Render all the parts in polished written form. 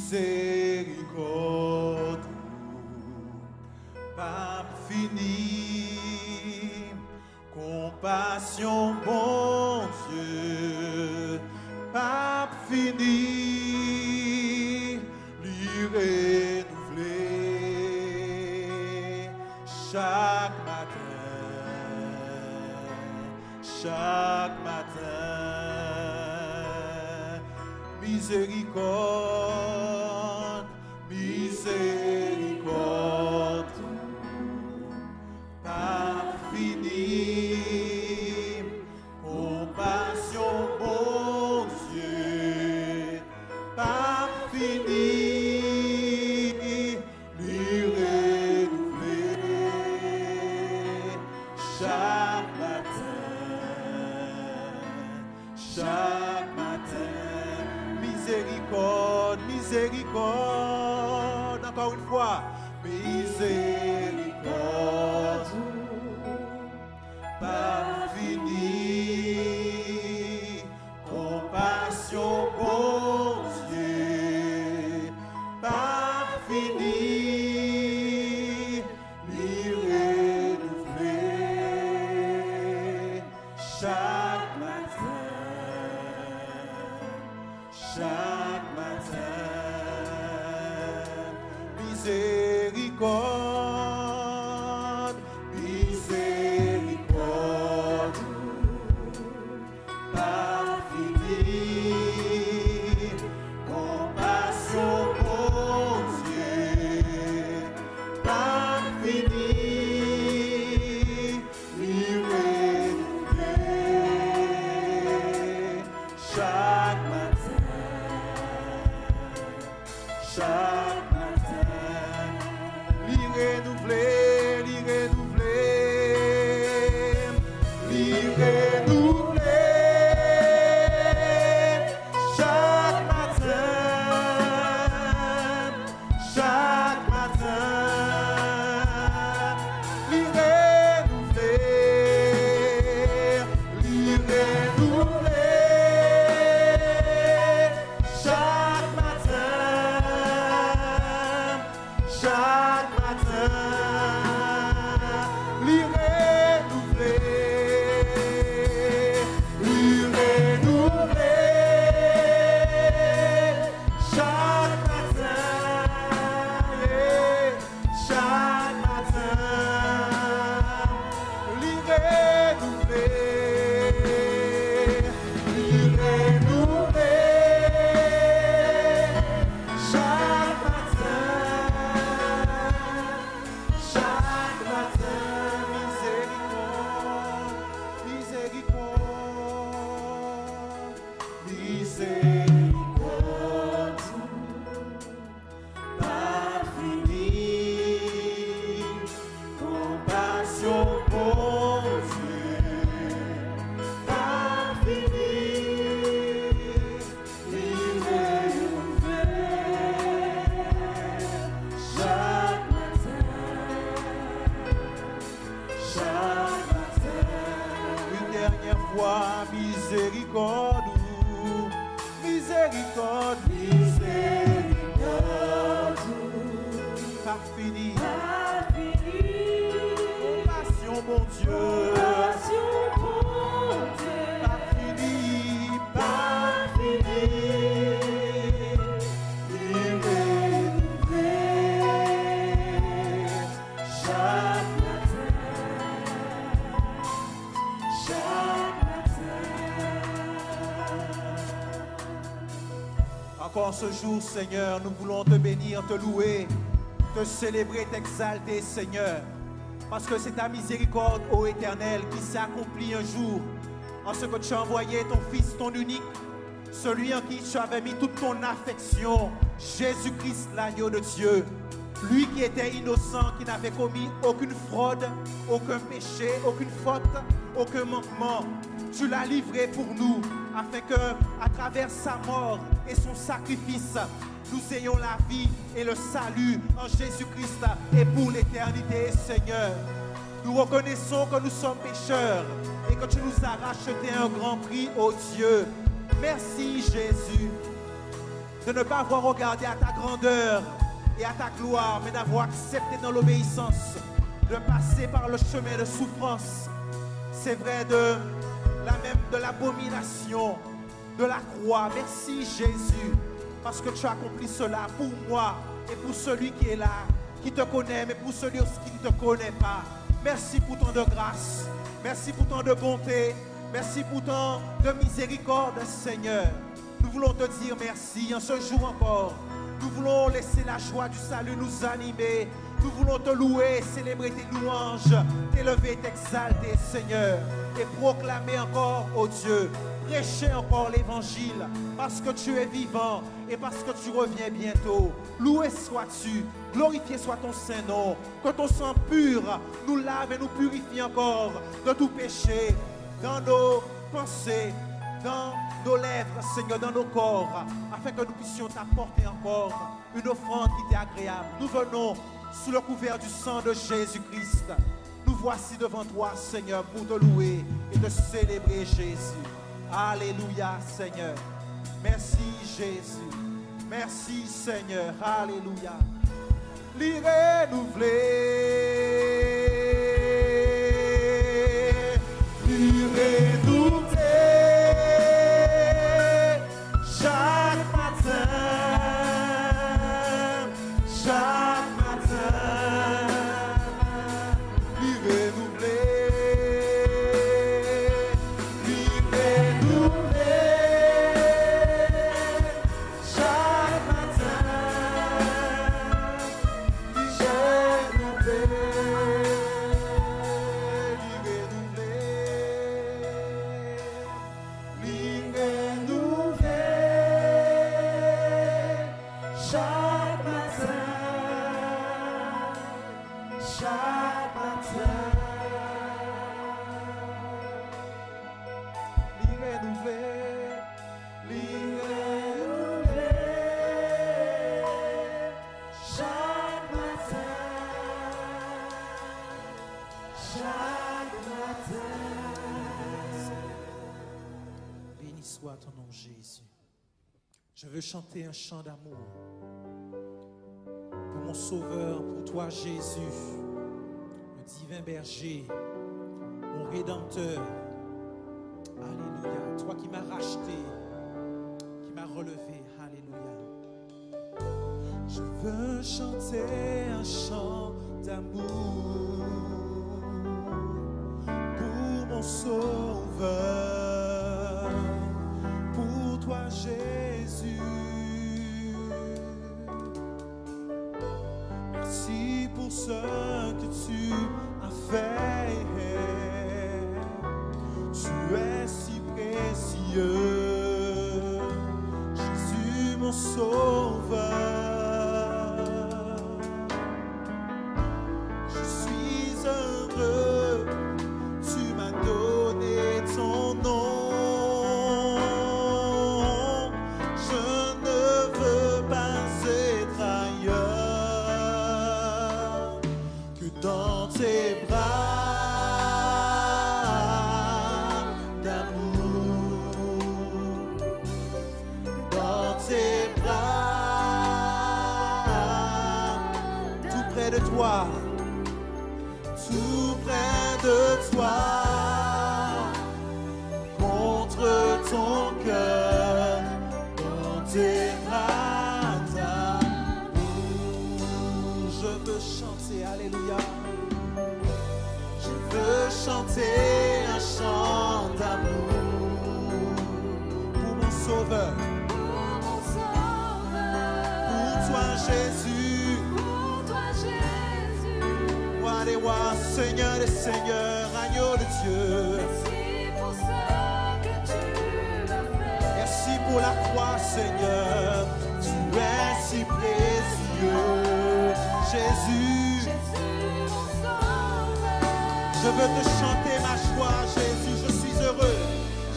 miséricorde, pas fini, compassion, bon Dieu, pas fini, lui renouveler chaque matin, miséricorde, miséricorde, pas fini, compassion, bon Dieu, pas fini, lui renouveler chaque matin, miséricorde, miséricorde, encore une fois, miséricorde, pas fini, compassion, bon Dieu, pas fini, lui renouveler chaque matin, miséricorde, miséricorde, pas fini, compassion, bon Dieu, pas fini, lui renouveler chaque matin, lui renouveler, lui renouveler, lui renouveler chaque matin, lui renouveler, lui renouveler chaque matin, lui renouveler, lui renouveler chaque matin, lui renouveler, lui renouveler chaque matin, miséricorde, miséricorde, pas fini, compassion, bon Dieu, pas fini, lui renouveler chaque matin, une dernière fois, miséricorde, miséricorde, miséricorde, pas fini, compassion, bon Dieu, pas fini, lui renouveler chaque matin. Encore ce jour, Seigneur, nous voulons te bénir, te louer, te célébrer, t'exalter, Seigneur. Parce que c'est ta miséricorde, ô Éternel, qui s'est accomplie un jour en ce que tu as envoyé ton Fils, ton unique, celui en qui tu avais mis toute ton affection, Jésus-Christ, l'agneau de Dieu. Lui qui était innocent, qui n'avait commis aucune fraude, aucun péché, aucune faute, aucun manquement. Tu l'as livré pour nous, afin que, à travers sa mort et son sacrifice, nous ayons la vie et le salut en Jésus-Christ et pour l'éternité, Seigneur. Nous reconnaissons que nous sommes pécheurs et que tu nous as racheté un grand prix, ô Dieu. Merci, Jésus. de ne pas avoir regardé à ta grandeur et à ta gloire, mais d'avoir accepté dans l'obéissance de passer par le chemin de souffrance. C'est vrai, de l'abomination, de la croix. Merci Jésus, parce que tu as accompli cela pour moi et pour celui qui est là, qui te connaît, mais pour celui aussi qui ne te connaît pas. Merci pour ton de grâce, merci pour ton de bonté, merci pour ton de miséricorde, Seigneur. Nous voulons te dire merci en ce jour encore. Nous voulons laisser la joie du salut nous animer. Nous voulons te louer, célébrer tes louanges, t'élever, t'exalter, Seigneur, et proclamer encore, oh Dieu, prêcher encore l'évangile, parce que tu es vivant et parce que tu reviens bientôt. Loué sois-tu, glorifié soit ton Saint-Nom, que ton sang pur nous lave et nous purifie encore de tout péché, dans nos pensées, dans nos lèvres, Seigneur, dans nos corps, afin que nous puissions t'apporter encore une offrande qui t'est agréable. Nous venons sous le couvert du sang de Jésus-Christ. Nous voici devant toi, Seigneur, pour te louer et te célébrer, Jésus. Alléluia, Seigneur. Merci, Jésus. Merci, Seigneur. Alléluia. L'y renouveler. L'y renouveler. Chaque matin. Chaque matin. L'y renouveler. Soit ton nom, Jésus. Je veux chanter un chant d'amour pour mon Sauveur, pour toi, Jésus, le divin berger, mon Rédempteur. Alléluia. Toi qui m'as racheté, qui m'as relevé. Alléluia. Je veux chanter un chant d'amour pour mon Sauveur. Toi, Jésus, merci pour ce que tu as fait. Tu es si précieux, Jésus mon Sauveur. Je suis heureux, tu m'as donné ton nom. Dans tes bras d'amour, dans tes bras, tout près de toi, contre ton cœur, dans tes bras d'amour. Je veux chanter, alléluia. Je veux chanter un chant d'amour pour mon Sauveur. Pour toi, Jésus. Roi des rois, Seigneur des seigneurs, agneau de Dieu. Merci pour ce que tu as fait. Merci pour la croix, Seigneur. Tu es si précieux, Jésus. Je veux te chanter ma joie, Jésus, je suis heureux.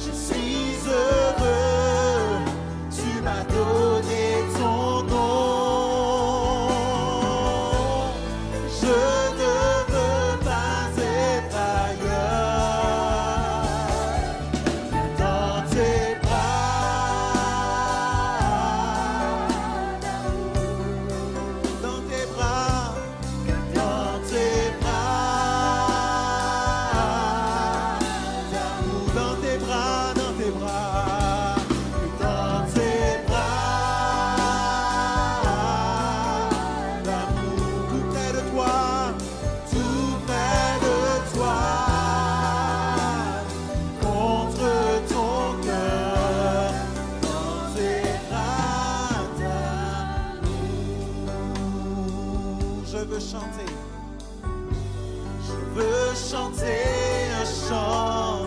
Je suis heureux, tu m'as donné ton nom. Je ne veux pas être ailleurs. Dans tes bras veux chanter. Je veux chanter un chant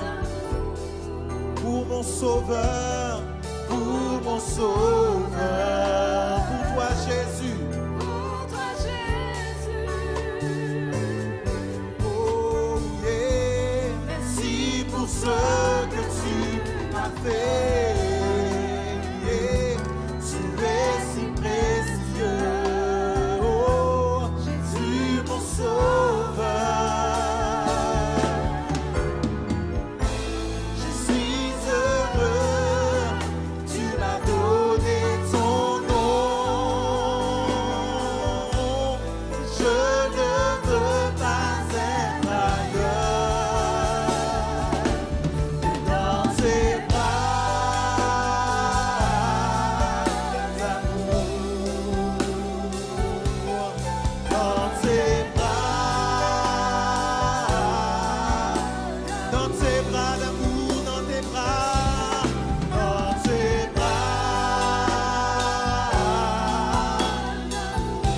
pour mon Sauveur, pour mon Sauveur, pour toi Jésus. Pour toi, Jésus. Oh yeah, merci pour ce que tu m'as fait. Yeah, tu es si précieux. Oh Jésus mon Sauveur. Je suis heureux, tu m'as donné ton nom. Je ne veux pas être ailleurs. Dans tes bras d'amour, dans tes bras d'amour, dans tes bras,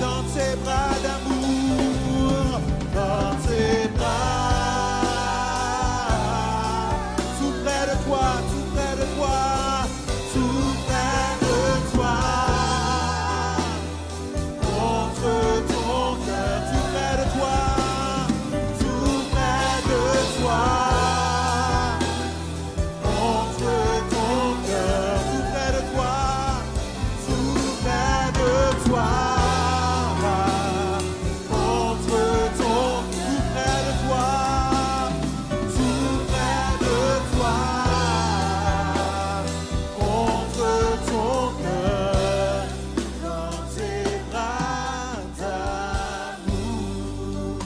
dans tes bras d'amour, dans tes bras, tout près de toi, tout près de toi, tout près de toi, contre ton cœur, tout près de toi, tout près de toi, contre ton cœur, tout près de toi, tout près de toi, contre ton, tout près de toi, tout près de toi, contre ton cœur, dans tes bras d'amour,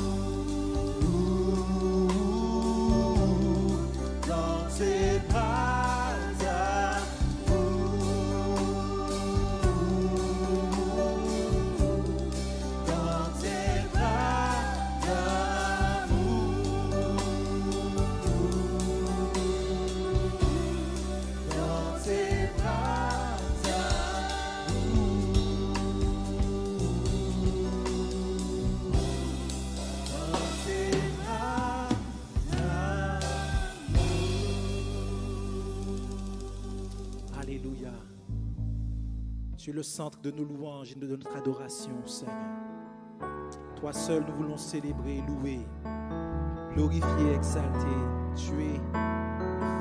dans tes bras d'amour, dans tes bras d'amour, dans tes bras d'amour. Alléluia. Tu es le centre de nos louanges et de notre adoration, Seigneur. Toi seul, nous voulons célébrer, louer, glorifier, exalter. Tu es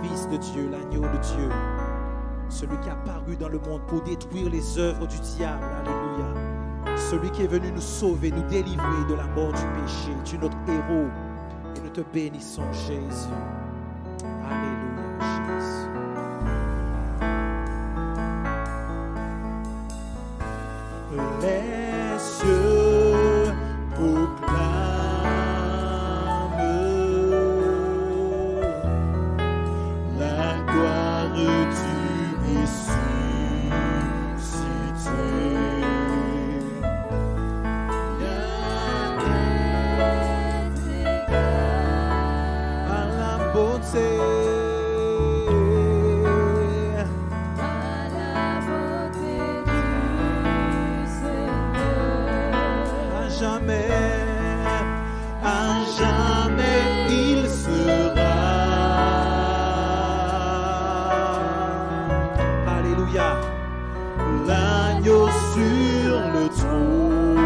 le Fils de Dieu, l'agneau de Dieu, celui qui a paru dans le monde pour détruire les œuvres du diable. Alléluia. Celui qui est venu nous sauver, nous délivrer de la mort du péché. Tu es notre héros et nous te bénissons, Jésus. Alléluia, Jésus. Les cieux proclament la gloire du ressuscité. À la beauté, à jamais il sera. Alléluia. L'agneau sur le trône.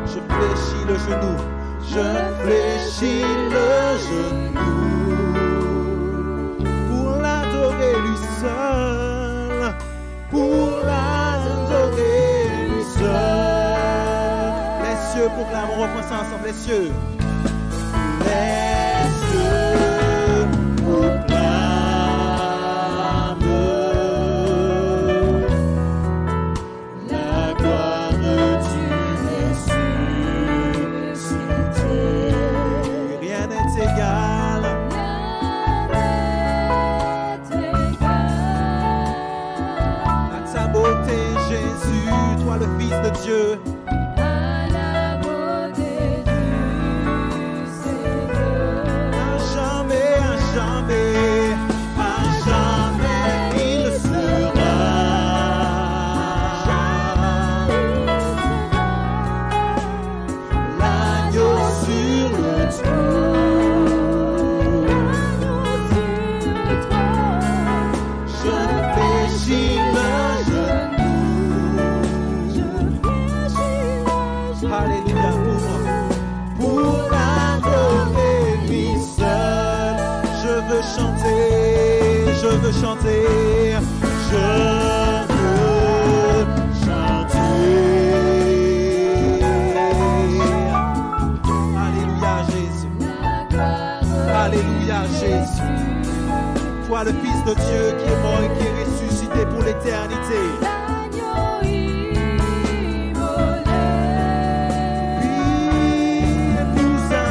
Je fléchis le genou, je fléchis le genou pour l'adorer lui seul, pour l'adorer lui seul. Les cieux proclament, on reprend ça ensemble, les cieux. Les cieux proclament la gloire du ressuscité. Rien n'est égal. À ta beauté, Jésus, toi le Fils de Dieu. veux chanter. Je veux chanter. Alléluia Jésus. Alléluia Jésus. Toi le Fils de Dieu qui est mort et qui est ressuscité pour l'éternité. Nous a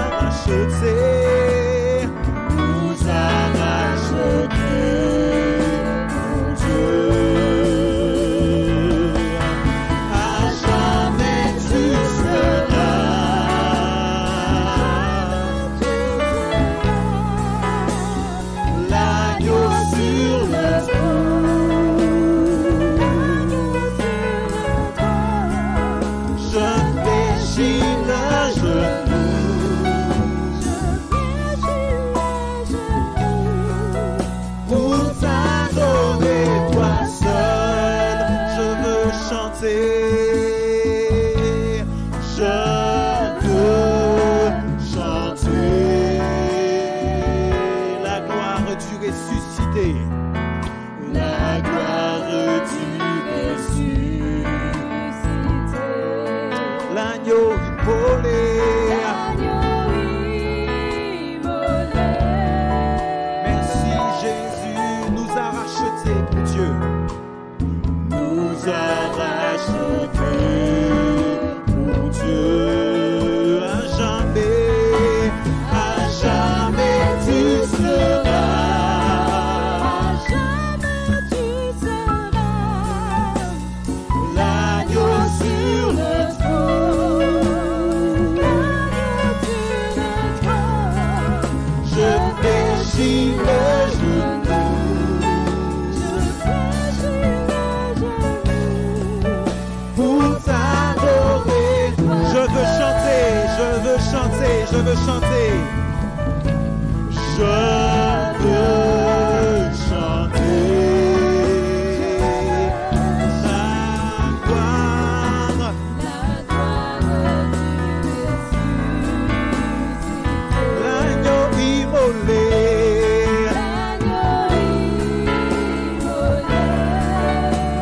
rachetés, mon Dieu. À jamais tu seras l'agneau sur le trône. Je fléchis le genou. Je veux chanter. Je veux chanter. La gloire l'agneau immolé.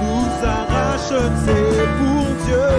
Nous a rachetés pour Dieu.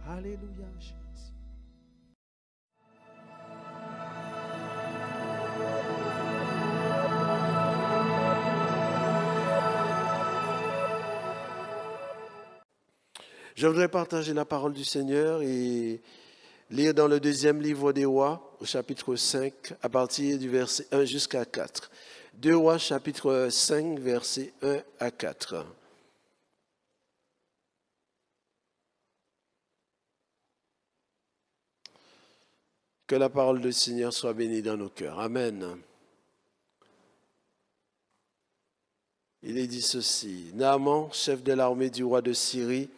Alléluia, Jésus. Je voudrais partager la parole du Seigneur et lire dans le deuxième livre des Rois, au chapitre 5, à partir du verset 1 jusqu'à 4. 2 Rois, chapitre 5, versets 1 à 4. Que la parole du Seigneur soit bénie dans nos cœurs. Amen. Il est dit ceci. Naaman, chef de l'armée du roi de Syrie,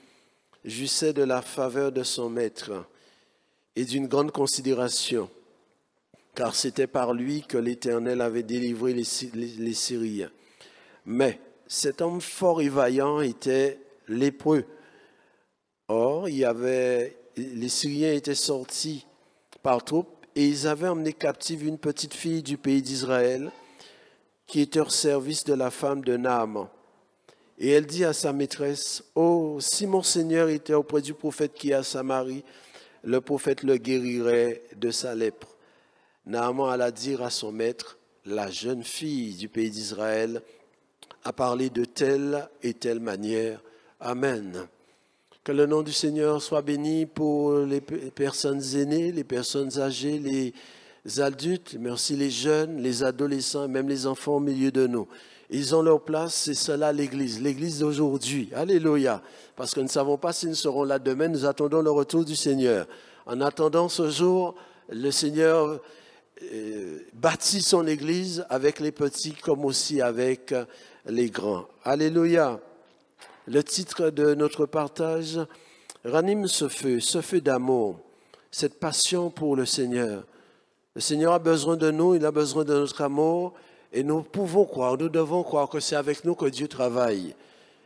jouissait de la faveur de son maître et d'une grande considération, car c'était par lui que l'Éternel avait délivré les Syriens. Mais cet homme fort et vaillant était lépreux. Or, les Syriens étaient sortis par troupes et ils avaient emmené captive une petite fille du pays d'Israël qui était au service de la femme de Naaman. Et elle dit à sa maîtresse, « Oh, si mon Seigneur était auprès du prophète qui est à Samarie, le prophète le guérirait de sa lèpre. » Naaman alla dire à son maître, « La jeune fille du pays d'Israël a parlé de telle et telle manière. » Amen. Que le nom du Seigneur soit béni pour les personnes aînées, les personnes âgées, les adultes, mais aussi les jeunes, les adolescents, même les enfants au milieu de nous. Ils ont leur place, c'est cela l'Église d'aujourd'hui. Alléluia. Parce que nous ne savons pas s'ils seront là demain, nous attendons le retour du Seigneur. En attendant ce jour, le Seigneur bâtit son Église avec les petits comme aussi avec les grands. Alléluia. Le titre de notre partage, ranime ce feu d'amour, cette passion pour le Seigneur. Le Seigneur a besoin de nous, il a besoin de notre amour. Et nous pouvons croire, nous devons croire que c'est avec nous que Dieu travaille.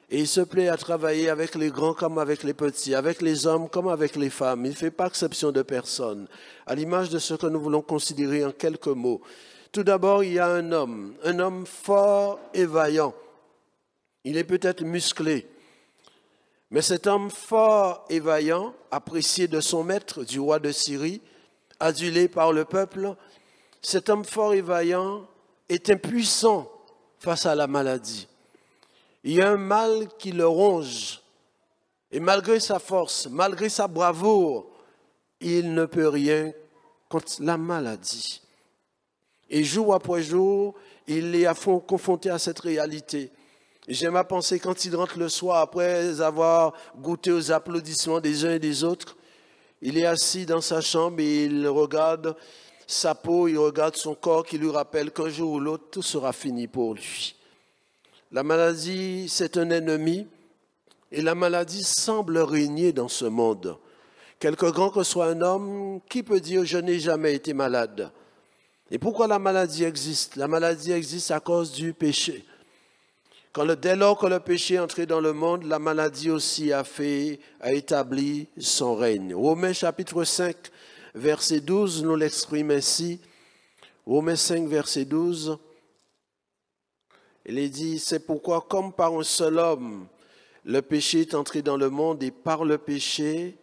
Et il se plaît à travailler avec les grands comme avec les petits, avec les hommes comme avec les femmes. Il ne fait pas exception de personne. À l'image de ce que nous voulons considérer en quelques mots. Tout d'abord, il y a un homme fort et vaillant. Il est peut-être musclé. Mais cet homme fort et vaillant, apprécié de son maître, du roi de Syrie, adulé par le peuple, cet homme fort et vaillant est impuissant face à la maladie. Il y a un mal qui le ronge. Et malgré sa force, malgré sa bravoure, il ne peut rien contre la maladie. Et jour après jour, il est à fond confronté à cette réalité. J'aime à penser quand il rentre le soir, après avoir goûté aux applaudissements des uns et des autres, il est assis dans sa chambre et il regarde sa peau, il regarde son corps qui lui rappelle qu'un jour ou l'autre, tout sera fini pour lui. La maladie, c'est un ennemi et la maladie semble régner dans ce monde. Quelque grand que soit un homme, qui peut dire « je n'ai jamais été malade » ? Et pourquoi la maladie existe ? La maladie existe à cause du péché. Dès lors que le péché est entré dans le monde, la maladie aussi a établi son règne. Romains chapitre 5, verset 12, nous l'exprime ainsi. Romains 5, verset 12, il est dit, c'est pourquoi comme par un seul homme, le péché est entré dans le monde et par le péché,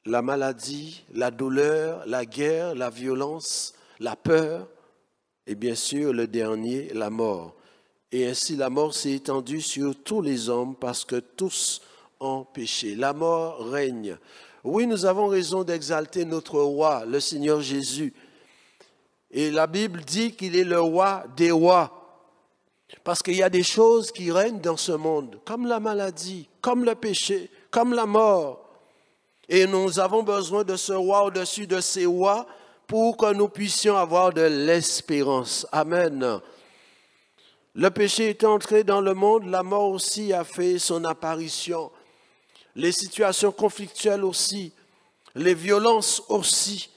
la maladie, la douleur, la guerre, la violence, la peur et bien sûr le dernier, la mort. Et ainsi la mort s'est étendue sur tous les hommes parce que tous ont péché. La mort règne. Oui, nous avons raison d'exalter notre roi, le Seigneur Jésus. Et la Bible dit qu'il est le roi des rois. Parce qu'il y a des choses qui règnent dans ce monde, comme la maladie, comme le péché, comme la mort. Et nous avons besoin de ce roi au-dessus de ces rois pour que nous puissions avoir de l'espérance. Amen. Le péché est entré dans le monde, la mort aussi a fait son apparition. Les situations conflictuelles aussi, les violences aussi,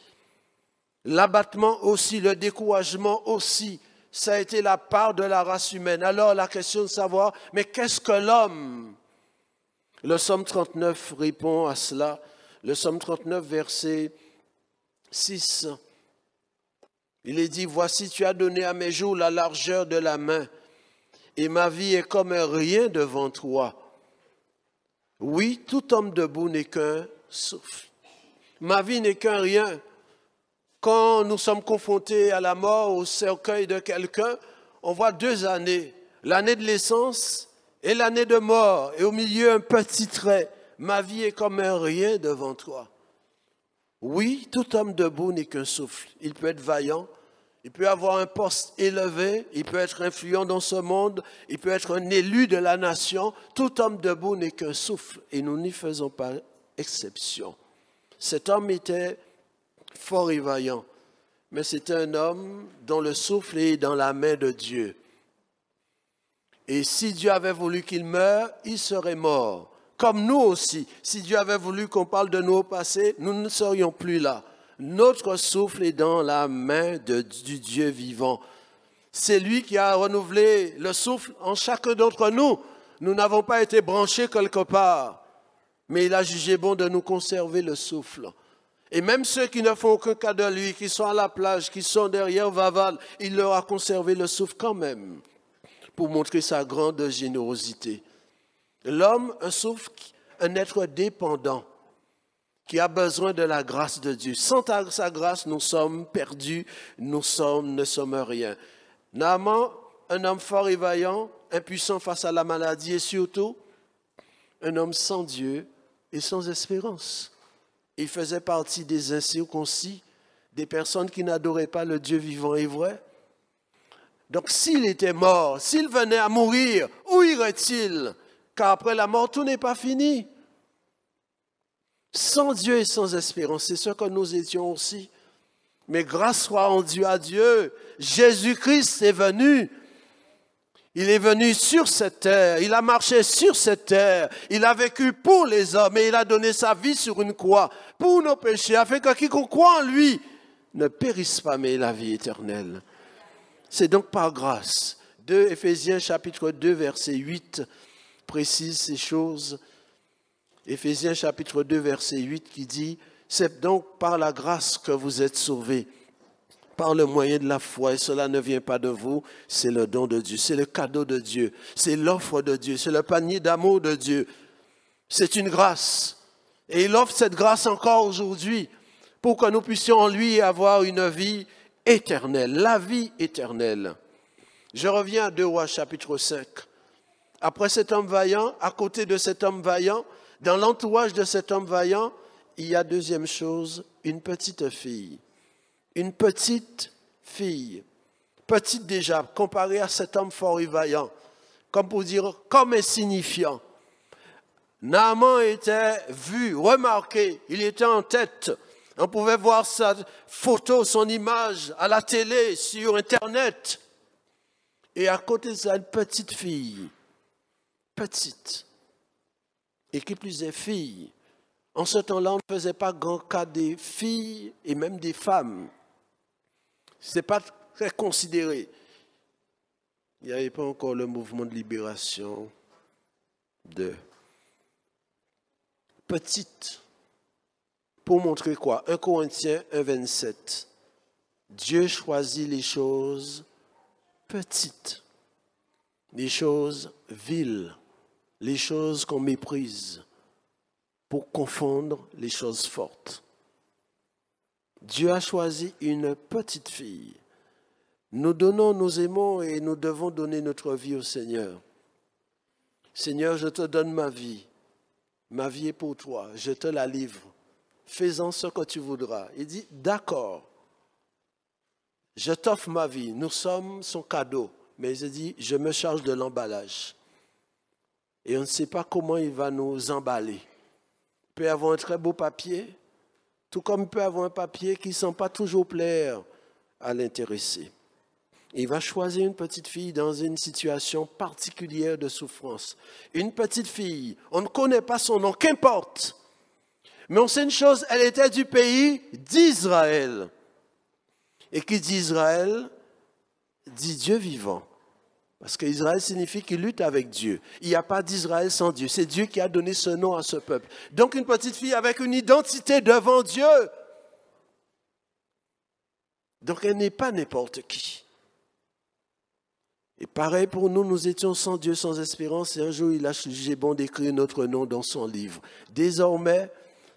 l'abattement aussi, le découragement aussi, ça a été la part de la race humaine. Alors la question de savoir, mais qu'est-ce que l'homme ? Le psaume 39 répond à cela. Le psaume 39, verset 6, il est dit, « Voici, tu as donné à mes jours la largeur de la main, et ma vie est comme un rien devant toi. Oui, tout homme debout n'est qu'un souffle. Ma vie n'est qu'un rien. Quand nous sommes confrontés à la mort, au cercueil de quelqu'un, on voit 2 années, l'année de naissance et l'année de mort, et au milieu un petit trait, Ma vie est comme un rien devant toi. Oui, tout homme debout n'est qu'un souffle. Il peut être vaillant, il peut avoir un poste élevé, il peut être influent dans ce monde, il peut être un élu de la nation. Tout homme debout n'est qu'un souffle et nous n'y faisons pas exception. Cet homme était fort et vaillant, mais c'était un homme dont le souffle est dans la main de Dieu. Et si Dieu avait voulu qu'il meure, il serait mort. Comme nous aussi, si Dieu avait voulu qu'on parle de nous au passé, nous ne serions plus là. Notre souffle est dans la main du Dieu vivant. C'est lui qui a renouvelé le souffle en chacun d'entre nous. Nous n'avons pas été branchés quelque part, mais il a jugé bon de nous conserver le souffle. Et même ceux qui ne font aucun cas de lui, qui sont à la plage, qui sont derrière Vaval, il leur a conservé le souffle quand même, pour montrer sa grande générosité. L'homme, un souffle, un être dépendant, qui a besoin de la grâce de Dieu. Sans sa grâce, nous sommes perdus, ne sommes rien. Naaman, un homme fort et vaillant, impuissant face à la maladie et surtout, un homme sans Dieu et sans espérance. Il faisait partie des incirconcis, des personnes qui n'adoraient pas le Dieu vivant et vrai. Donc s'il était mort, s'il venait à mourir, où irait-il? Car après la mort, tout n'est pas fini. Sans Dieu et sans espérance, c'est ce que nous étions aussi. Mais grâce soit rendue à Dieu, Jésus-Christ est venu. Il est venu sur cette terre, il a marché sur cette terre, il a vécu pour les hommes et il a donné sa vie sur une croix pour nos péchés, afin que quiconque croit en lui ne périsse pas, mais ait la vie éternelle. C'est donc par grâce. Éphésiens chapitre 2, verset 8 précise ces choses. Éphésiens chapitre 2, verset 8 qui dit « C'est donc par la grâce que vous êtes sauvés, par le moyen de la foi, et cela ne vient pas de vous, c'est le don de Dieu, c'est le cadeau de Dieu, c'est l'offre de Dieu, c'est le panier d'amour de Dieu. C'est une grâce. Et il offre cette grâce encore aujourd'hui pour que nous puissions en lui avoir une vie éternelle, la vie éternelle. » Je reviens à 2 Rois chapitre 5. Après cet homme vaillant, à côté de cet homme vaillant, dans l'entourage de cet homme vaillant, il y a deuxième chose, une petite fille. Une petite fille, petite déjà, comparée à cet homme fort et vaillant, comme pour dire, comme insignifiant. Naaman était vu, remarqué, il était en tête. On pouvait voir sa photo, son image à la télé, sur Internet. Et à côté de ça, une petite fille, petite, et qui plus est fille. En ce temps-là, on ne faisait pas grand cas des filles et même des femmes. Ce n'est pas très considéré. Il n'y avait pas encore le mouvement de libération de petite. Pour montrer quoi? 1 Corinthiens 1, 27. Dieu choisit les choses petites, les choses viles, les choses qu'on méprise, pour confondre les choses fortes. Dieu a choisi une petite fille. Nous donnons, nous aimons et nous devons donner notre vie au Seigneur. Seigneur, je te donne ma vie. Ma vie est pour toi. Je te la livre. Fais-en ce que tu voudras. Il dit, d'accord. Je t'offre ma vie. Nous sommes son cadeau. Mais il dit, je me charge de l'emballage. Et on ne sait pas comment il va nous emballer. Il peut y avoir un très beau papier, tout comme il peut avoir un papier qui ne sent pas toujours plaire à l'intéressé. Il va choisir une petite fille dans une situation particulière de souffrance. Une petite fille, on ne connaît pas son nom, qu'importe. Mais on sait une chose, elle était du pays d'Israël. Et qui dit Israël, dit Dieu vivant. Parce qu'Israël signifie qu'il lutte avec Dieu. Il n'y a pas d'Israël sans Dieu. C'est Dieu qui a donné ce nom à ce peuple. Donc une petite fille avec une identité devant Dieu. Donc elle n'est pas n'importe qui. Et pareil pour nous, nous étions sans Dieu, sans espérance. Et un jour, il a jugé bon d'écrire notre nom dans son livre. Désormais,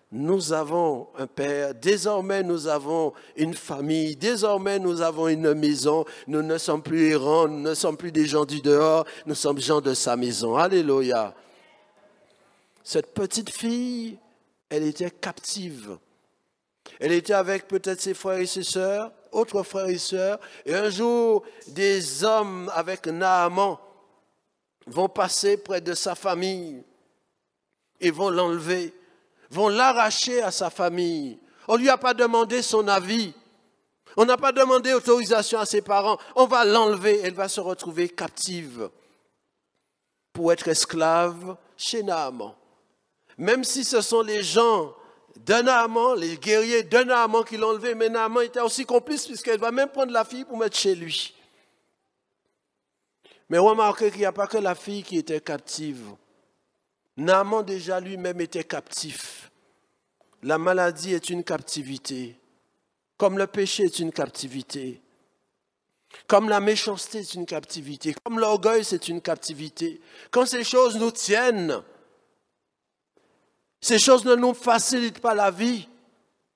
nous avons un père, désormais nous avons une famille, désormais nous avons une maison, nous ne sommes plus errants, nous ne sommes plus des gens du dehors, nous sommes gens de sa maison. Alléluia. cette petite fille, elle était captive. Elle était avec peut-être ses frères et ses sœurs, autres frères et sœurs, et un jour, des hommes avec Naaman vont passer près de sa famille et vont l'enlever, vont l'arracher à sa famille. On ne lui a pas demandé son avis. On n'a pas demandé autorisation à ses parents. On va l'enlever. Elle va se retrouver captive pour être esclave chez Naaman. Même si ce sont les gens de Naaman, les guerriers de Naaman qui l'ont enlevé, mais Naaman était aussi complice puisqu'elle va même prendre la fille pour mettre chez lui. Mais remarquez qu'il n'y a pas que la fille qui était captive. Naaman déjà lui-même était captif. La maladie est une captivité, comme le péché est une captivité, comme la méchanceté est une captivité, comme l'orgueil c'est une captivité. Quand ces choses nous tiennent, ces choses ne nous facilitent pas la vie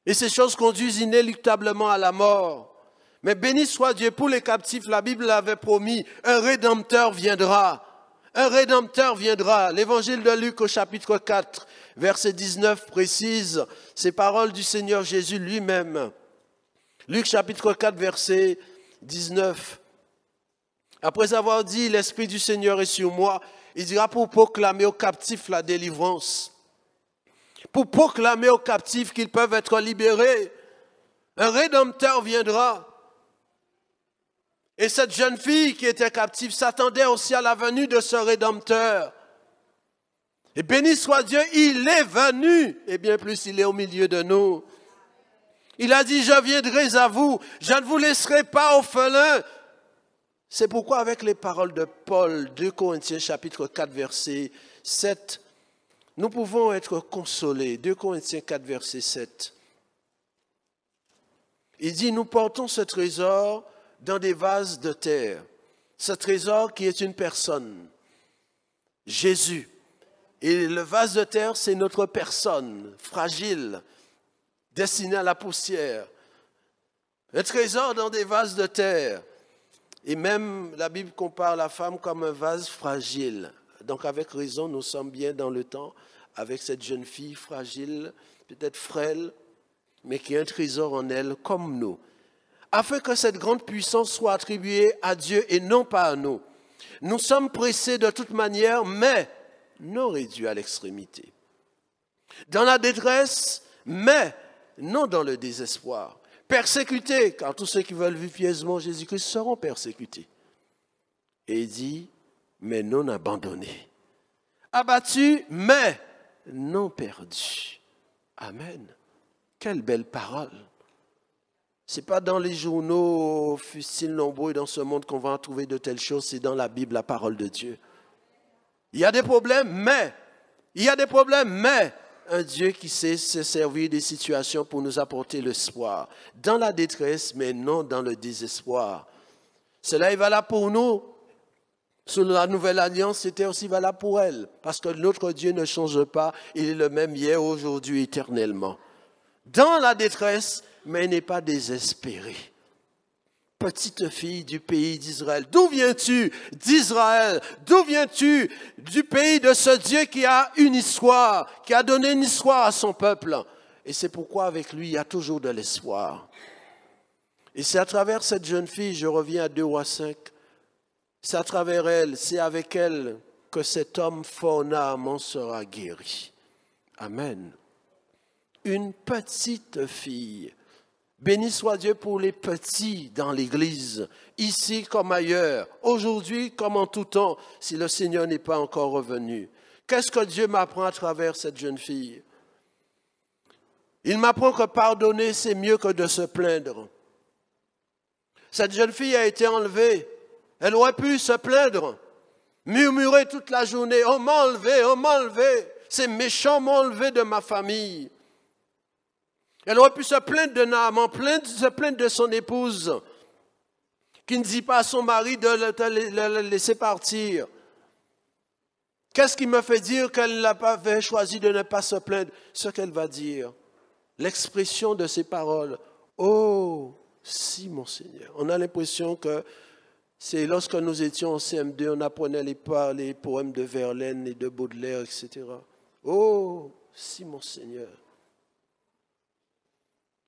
et ces choses conduisent inéluctablement à la mort. Mais béni soit Dieu pour les captifs, la Bible l'avait promis, un rédempteur viendra. Un rédempteur viendra. L'évangile de Luc au chapitre 4, verset 19 précise ces paroles du Seigneur Jésus lui-même. Luc chapitre 4, verset 19. Après avoir dit, l'Esprit du Seigneur est sur moi, il dira pour proclamer aux captifs la délivrance. Pour proclamer aux captifs qu'ils peuvent être libérés. Un rédempteur viendra. Et cette jeune fille qui était captive s'attendait aussi à la venue de ce Rédempteur. Et béni soit Dieu, il est venu. Et bien plus, il est au milieu de nous. Il a dit, je viendrai à vous. Je ne vous laisserai pas orphelins. C'est pourquoi avec les paroles de Paul, 2 Corinthiens chapitre 4, verset 7, nous pouvons être consolés. 2 Corinthiens 4, verset 7. Il dit, nous portons ce trésor dans des vases de terre. Ce trésor qui est une personne, Jésus. Et le vase de terre, c'est notre personne, fragile, destinée à la poussière. Un trésor dans des vases de terre. Et même la Bible compare la femme comme un vase fragile. Donc avec raison, nous sommes bien dans le temps avec cette jeune fille fragile, peut-être frêle, mais qui a un trésor en elle comme nous. Afin que cette grande puissance soit attribuée à Dieu et non pas à nous. Nous sommes pressés de toute manière, mais non réduits à l'extrémité. Dans la détresse, mais non dans le désespoir. Persécutés, car tous ceux qui veulent vivre pieusement Jésus-Christ seront persécutés. Et il dit, mais non abandonnés. Abattus, mais non perdus. Amen. Quelle belle parole. Ce n'est pas dans les journaux, fussent-ils nombreux dans ce monde qu'on va en trouver de telles choses, c'est dans la Bible, la parole de Dieu. Il y a des problèmes, mais un Dieu qui sait se servir des situations pour nous apporter l'espoir. Dans la détresse, mais non dans le désespoir. Cela est valable pour nous. Sous la nouvelle alliance, c'était aussi valable pour elle. Parce que notre Dieu ne change pas, il est le même hier, aujourd'hui, éternellement. Dans la détresse, mais n'est pas désespéré. Petite fille du pays d'Israël, d'où viens-tu d'Israël? D'où viens-tu du pays de ce Dieu qui a une histoire, qui a donné une histoire à son peuple? Et c'est pourquoi avec lui, il y a toujours de l'espoir. Et c'est à travers cette jeune fille, je reviens à 2 Rois 5, c'est à travers elle, c'est avec elle que cet homme fort Naaman sera guéri. Amen. Une petite fille. Béni soit Dieu pour les petits dans l'Église, ici comme ailleurs, aujourd'hui comme en tout temps, si le Seigneur n'est pas encore revenu. Qu'est-ce que Dieu m'apprend à travers cette jeune fille? Il m'apprend que pardonner, c'est mieux que de se plaindre. Cette jeune fille a été enlevée. Elle aurait pu se plaindre, murmurer toute la journée, « On m'a enlevé, ces méchants m'ont enlevé de ma famille. » Elle aurait pu se plaindre de Naaman, se plaindre de son épouse, qui ne dit pas à son mari de le laisser partir. Qu'est-ce qui me fait dire qu'elle avait choisi de ne pas se plaindre? Ce qu'elle va dire, l'expression de ses paroles. « Oh, si mon Seigneur !» On a l'impression que c'est lorsque nous étions en CM2, on apprenait les poèmes de Verlaine et de Baudelaire, etc. Oh, si mon Seigneur.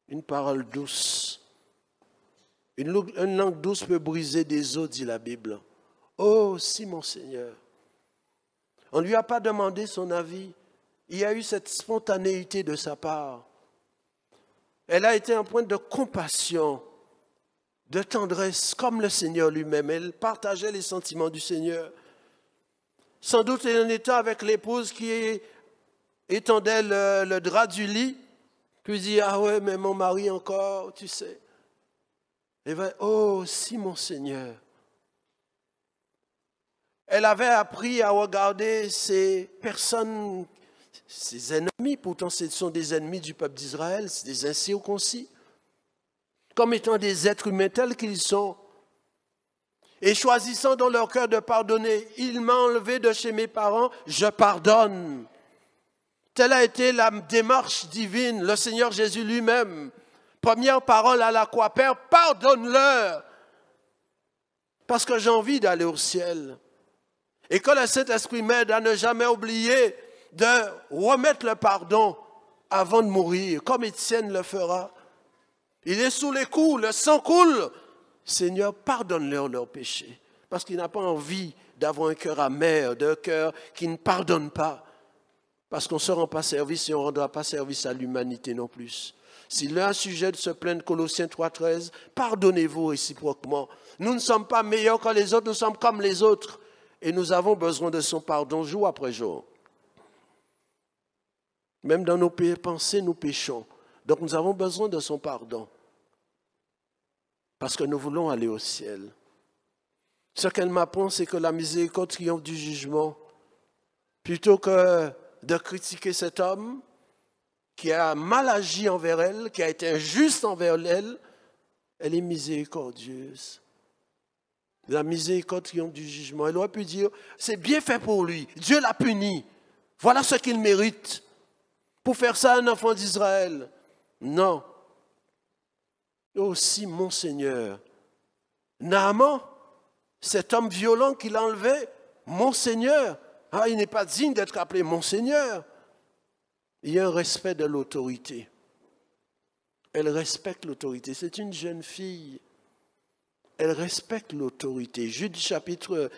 Une parole douce. Une langue douce peut briser des os, dit la Bible. Oh, si mon Seigneur. On ne lui a pas demandé son avis. Il y a eu cette spontanéité de sa part. Elle a été un point de compassion, de tendresse, comme le Seigneur lui-même. Elle partageait les sentiments du Seigneur. Sans doute en étant avec l'épouse qui étendait le drap du lit, puis dit, ah ouais, mais mon mari encore, tu sais. Et va, oh, si mon Seigneur. Elle avait appris à regarder ces personnes, ses ennemis, pourtant ce sont des ennemis du peuple d'Israël, c'est des incirconcis, comme étant des êtres humains tels qu'ils sont. Et choisissant dans leur cœur de pardonner, il m'a enlevé de chez mes parents, je pardonne. Telle a été la démarche divine, le Seigneur Jésus lui-même. Première parole à la croix, Père, pardonne-leur, parce que j'ai envie d'aller au ciel. Et que le Saint-Esprit m'aide à ne jamais oublier de remettre le pardon avant de mourir, comme Étienne le fera. Il est sous les coups, le sang coule. Seigneur, pardonne-leur leurs péchés, parce qu'il n'a pas envie d'avoir un cœur amer, d'un cœur qui ne pardonne pas, parce qu'on ne se rend pas service et on ne rendra pas service à l'humanité non plus. S'il a un sujet de se plaindre, Colossiens 3,13, pardonnez-vous réciproquement. Nous ne sommes pas meilleurs que les autres, nous sommes comme les autres. Et nous avons besoin de son pardon jour après jour. Même dans nos pensées, nous péchons. Donc nous avons besoin de son pardon. Parce que nous voulons aller au ciel. Ce qu'elle m'apprend, c'est que la miséricorde triomphe du jugement. Plutôt que de critiquer cet homme qui a mal agi envers elle, qui a été injuste envers elle, elle est miséricordieuse. La miséricorde triomphe du jugement. Elle aurait pu dire, c'est bien fait pour lui, Dieu l'a puni, voilà ce qu'il mérite. Pour faire ça à un enfant d'Israël. Non. Aussi, mon Seigneur, Naaman, cet homme violent qu'il a enlevé, mon Seigneur, ah, il n'est pas digne d'être appelé mon Seigneur. Il y a un respect de l'autorité. Elle respecte l'autorité. C'est une jeune fille. Elle respecte l'autorité. Jude chapitre,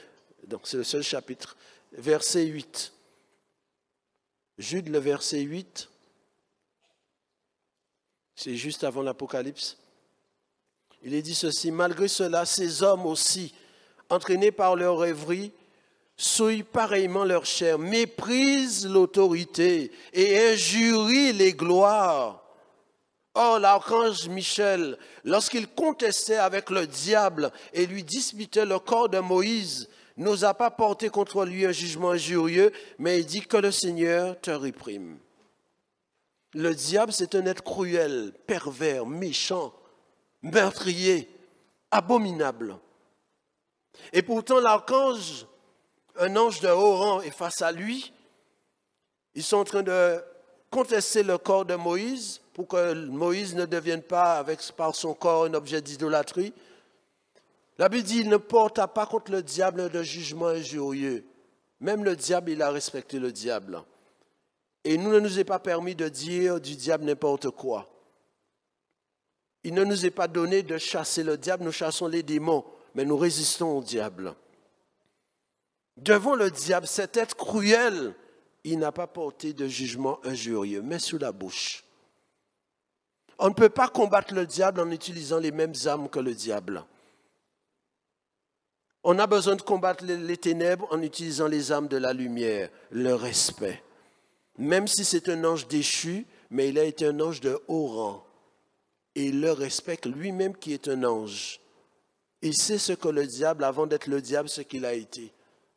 donc c'est le seul chapitre, verset 8. Jude le verset 8, c'est juste avant l'Apocalypse. Il est dit ceci, malgré cela, ces hommes aussi, entraînés par leur rêverie, souillent pareillement leur chair, méprisent l'autorité et injurient les gloires. Or, l'archange Michel, lorsqu'il contestait avec le diable et lui disputait le corps de Moïse, n'osa pas porter contre lui un jugement injurieux, mais il dit que le Seigneur te réprime. Le diable, c'est un être cruel, pervers, méchant, meurtrier, abominable. Et pourtant, l'archange, un ange de haut rang, est face à lui. Ils sont en train de contester le corps de Moïse pour que Moïse ne devienne pas, par son corps, un objet d'idolâtrie. La Bible dit, il ne porta pas contre le diable de jugement injurieux. Même le diable, il a respecté le diable. Et il ne nous est pas permis de dire du diable n'importe quoi. Il ne nous est pas donné de chasser le diable, nous chassons les démons, mais nous résistons au diable. Devant le diable, cet être cruel, il n'a pas porté de jugement injurieux, mais sous la bouche. On ne peut pas combattre le diable en utilisant les mêmes armes que le diable. On a besoin de combattre les ténèbres en utilisant les armes de la lumière, le respect. Même si c'est un ange déchu, mais il a été un ange de haut rang. Et il le respecte lui-même qui est un ange. Il sait ce que le diable, avant d'être le diable, ce qu'il a été.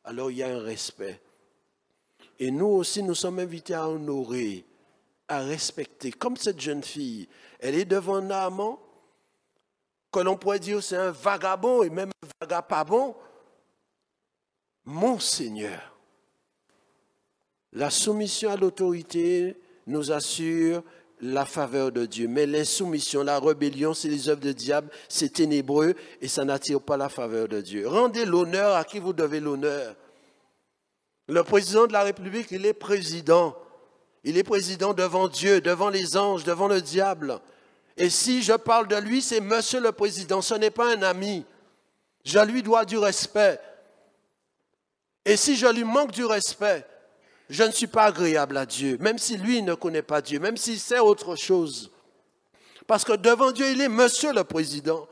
Alors il y a un respect. Et nous aussi, nous sommes invités à honorer, à respecter. Comme cette jeune fille, elle est devant Naaman, que l'on pourrait dire c'est un vagabond et même un vagabond. Mon Seigneur. La soumission à l'autorité nous assure la faveur de Dieu. Mais l'insoumission, la rébellion, c'est les œuvres du diable, c'est ténébreux et ça n'attire pas la faveur de Dieu. Rendez l'honneur à qui vous devez l'honneur. Le président de la République, il est président. Il est président devant Dieu, devant les anges, devant le diable. Et si je parle de lui, c'est Monsieur le Président, ce n'est pas un ami. Je lui dois du respect. Et si je lui manque du respect, je ne suis pas agréable à Dieu, même si lui ne connaît pas Dieu, même s'il sait autre chose. Parce que devant Dieu, il est Monsieur le Président.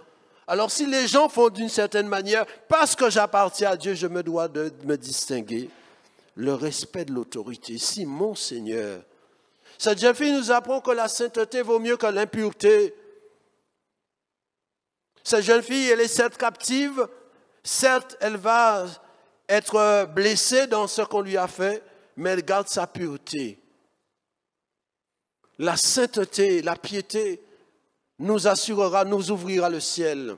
Alors si les gens font d'une certaine manière, parce que j'appartiens à Dieu, je me dois de me distinguer. Le respect de l'autorité. Si mon Seigneur, cette jeune fille nous apprend que la sainteté vaut mieux que l'impureté. Cette jeune fille, elle est certes captive, certes, elle va être blessée dans ce qu'on lui a fait, mais elle garde sa pureté. La sainteté, la piété nous assurera, nous ouvrira le ciel.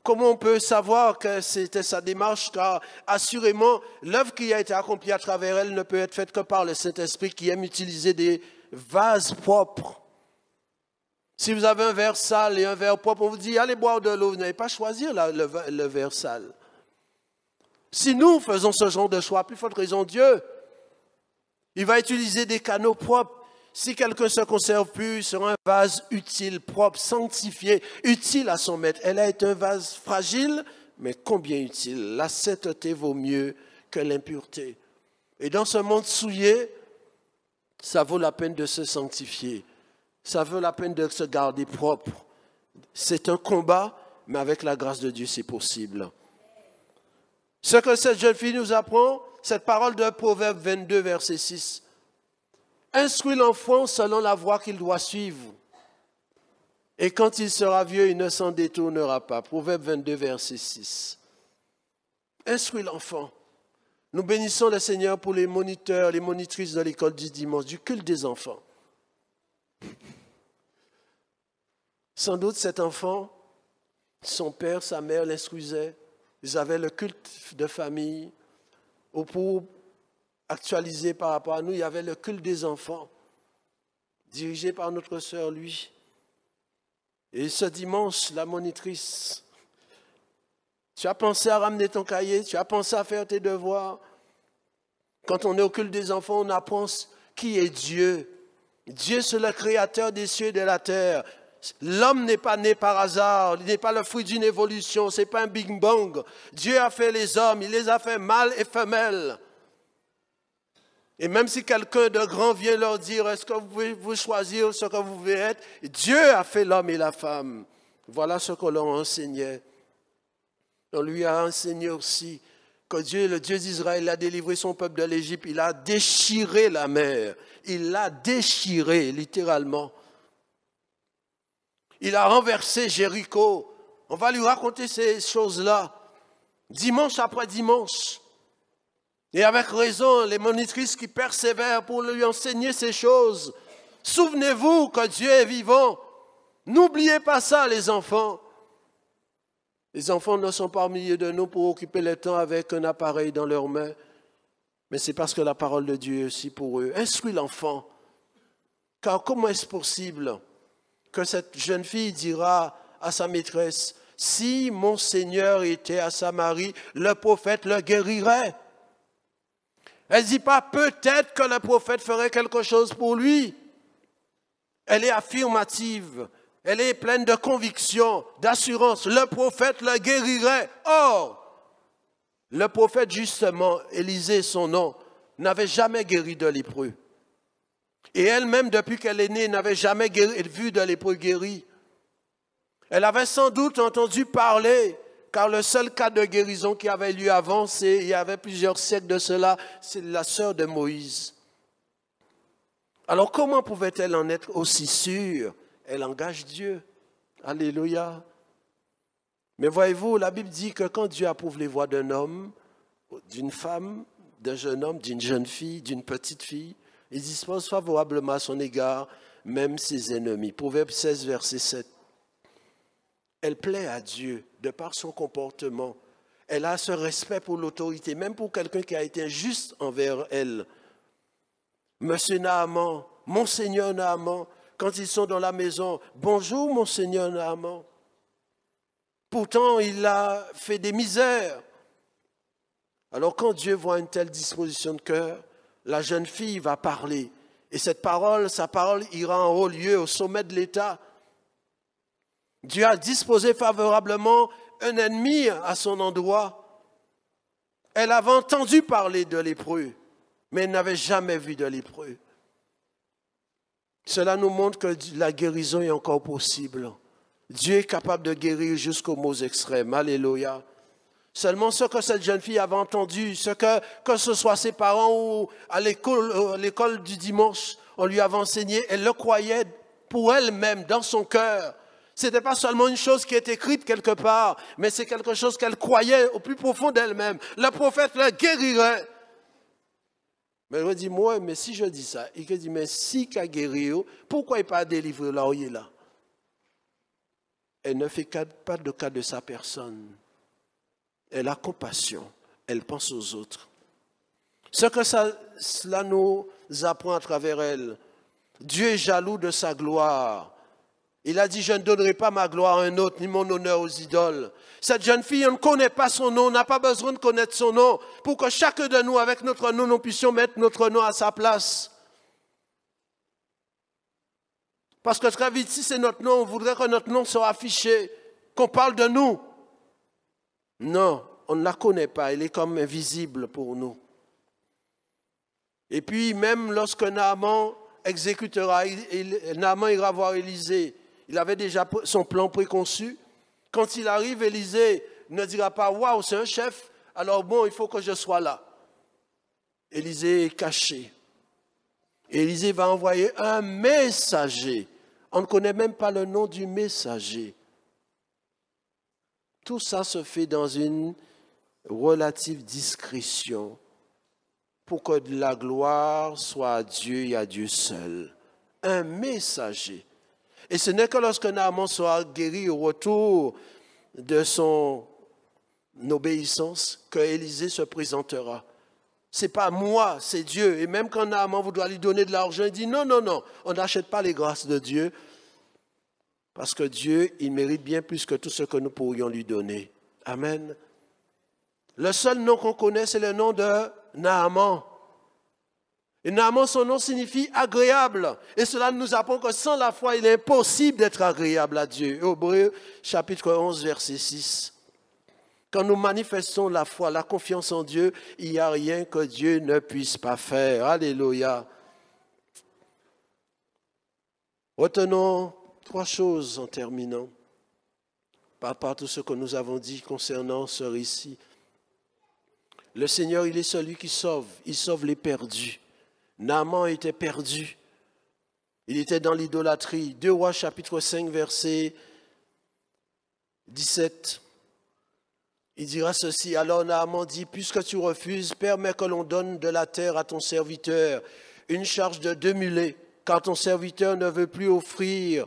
Comment on peut savoir que c'était sa démarche? Car assurément, l'œuvre qui a été accomplie à travers elle ne peut être faite que par le Saint-Esprit qui aime utiliser des vases propres. Si vous avez un verre sale et un verre propre, on vous dit, allez boire de l'eau, vous n'allez pas choisir le verre sale. Si nous faisons ce genre de choix, plus forte raison Dieu, il va utiliser des canaux propres. Si quelqu'un se conserve plus sur un vase utile, propre, sanctifié, utile à son maître, elle a été un vase fragile, mais combien utile. La sainteté vaut mieux que l'impureté. Et dans ce monde souillé, ça vaut la peine de se sanctifier. Ça vaut la peine de se garder propre. C'est un combat, mais avec la grâce de Dieu, c'est possible. Ce que cette jeune fille nous apprend, cette parole de Proverbe 22, verset 6. Instruis l'enfant selon la voie qu'il doit suivre. Et quand il sera vieux, il ne s'en détournera pas. Proverbe 22, verset 6. Instruis l'enfant. Nous bénissons le Seigneur pour les moniteurs, les monitrices de l'école du dimanche, du culte des enfants. Sans doute cet enfant, son père, sa mère l'instruisaient. Ils avaient le culte de famille. Ou pour actualisé par rapport à nous, il y avait le culte des enfants, dirigé par notre sœur, lui. Et ce dimanche, la monitrice, tu as pensé à ramener ton cahier, tu as pensé à faire tes devoirs. Quand on est au culte des enfants, on apprend qui est Dieu. Dieu, c'est le créateur des cieux et de la terre. L'homme n'est pas né par hasard, il n'est pas le fruit d'une évolution, ce n'est pas un Big Bang. Dieu a fait les hommes, il les a fait mâles et femelles. Et même si quelqu'un de grand vient leur dire, est-ce que vous pouvez vous choisir ce que vous voulez être? Dieu a fait l'homme et la femme. Voilà ce qu'on leur enseignait. On lui a enseigné aussi que Dieu, le Dieu d'Israël, a délivré son peuple de l'Égypte. Il a déchiré la mer. Il l'a déchiré, littéralement. Il a renversé Jéricho. On va lui raconter ces choses-là, dimanche après dimanche. Et avec raison, les monitrices qui persévèrent pour lui enseigner ces choses. Souvenez-vous que Dieu est vivant. N'oubliez pas ça, les enfants. Les enfants ne sont pas au milieu de nous pour occuper le temps avec un appareil dans leurs mains. Mais c'est parce que la parole de Dieu est aussi pour eux. Instruis l'enfant. Car comment est-ce possible que cette jeune fille dira à sa maîtresse, « Si mon Seigneur était à Samarie, le prophète le guérirait. » Elle ne dit pas peut-être que le prophète ferait quelque chose pour lui. Elle est affirmative. Elle est pleine de conviction, d'assurance. Le prophète le guérirait. Or, le prophète justement, Élisée son nom, n'avait jamais guéri de lépreux. Et elle-même, depuis qu'elle est née, n'avait jamais vu de lépreux guéri. Elle avait sans doute entendu parler, car le seul cas de guérison qui avait lieu avant, il y avait plusieurs siècles de cela, c'est la sœur de Moïse. Alors comment pouvait-elle en être aussi sûre? Elle engage Dieu. Alléluia. Mais voyez-vous, la Bible dit que quand Dieu approuve les voies d'un homme, d'une femme, d'un jeune homme, d'une jeune fille, d'une petite fille, il dispose favorablement à son égard, même ses ennemis. Proverbe 16, verset 7. Elle plaît à Dieu de par son comportement. Elle a ce respect pour l'autorité, même pour quelqu'un qui a été injuste envers elle. Monsieur Naaman, Monseigneur Naaman, quand ils sont dans la maison, bonjour Monseigneur Naaman. Pourtant, il a fait des misères. Alors quand Dieu voit une telle disposition de cœur, la jeune fille va parler. Et cette parole, sa parole ira en haut lieu, au sommet de l'État. Dieu a disposé favorablement un ennemi à son endroit. Elle avait entendu parler de lépreux, mais elle n'avait jamais vu de lépreux. Cela nous montre que la guérison est encore possible. Dieu est capable de guérir jusqu'aux maux extrêmes. Alléluia. Seulement ce que cette jeune fille avait entendu, que ce soit ses parents ou à l'école du dimanche, on lui avait enseigné, elle le croyait pour elle-même, dans son cœur. Ce n'était pas seulement une chose qui est écrite quelque part, mais c'est quelque chose qu'elle croyait au plus profond d'elle-même. Le prophète la guérirait. Mais elle dit, moi, mais si je dis ça, il dit, mais si qu'a guéri, pourquoi il n'a pas délivré là où il est là? Elle ne fait pas de cas de sa personne. Elle a compassion. Elle pense aux autres. Ce que cela nous apprend à travers elle, Dieu est jaloux de sa gloire. Il a dit, je ne donnerai pas ma gloire à un autre, ni mon honneur aux idoles. Cette jeune fille, on ne connaît pas son nom, on n'a pas besoin de connaître son nom, pour que chacun de nous, avec notre nom, nous puissions mettre notre nom à sa place. Parce que très vite, si c'est notre nom, on voudrait que notre nom soit affiché, qu'on parle de nous. Non, on ne la connaît pas, elle est comme invisible pour nous. Et puis, même lorsque Naaman exécutera, Naaman ira voir Élisée, il avait déjà son plan préconçu. Quand il arrive, Élisée ne dira pas « Waouh, c'est un chef, alors bon, il faut que je sois là ». Élisée est caché. Élisée va envoyer un messager. On ne connaît même pas le nom du messager. Tout ça se fait dans une relative discrétion pour que la gloire soit à Dieu et à Dieu seul. Un messager. Et ce n'est que lorsque Naaman sera guéri au retour de son obéissance que Élisée se présentera. Ce n'est pas moi, c'est Dieu. Et même quand Naaman voudra lui donner de l'argent, il dit non, non, non, on n'achète pas les grâces de Dieu. Parce que Dieu, il mérite bien plus que tout ce que nous pourrions lui donner. Amen. Le seul nom qu'on connaît, c'est le nom de Naaman. Et Naaman, son nom signifie agréable. Et cela nous apprend que sans la foi, il est impossible d'être agréable à Dieu. Hébreux, chapitre 11, verset 6. Quand nous manifestons la foi, la confiance en Dieu, il n'y a rien que Dieu ne puisse pas faire. Alléluia. Retenons 3 choses en terminant, par tout ce que nous avons dit concernant ce récit. Le Seigneur, il est celui qui sauve. Il sauve les perdus. Naaman était perdu. Il était dans l'idolâtrie. 2 Rois, chapitre 5, verset 17. Il dira ceci. Alors Naaman dit, puisque tu refuses, permets que l'on donne de la terre à ton serviteur, une charge de 2 mulets, car ton serviteur ne veut plus offrir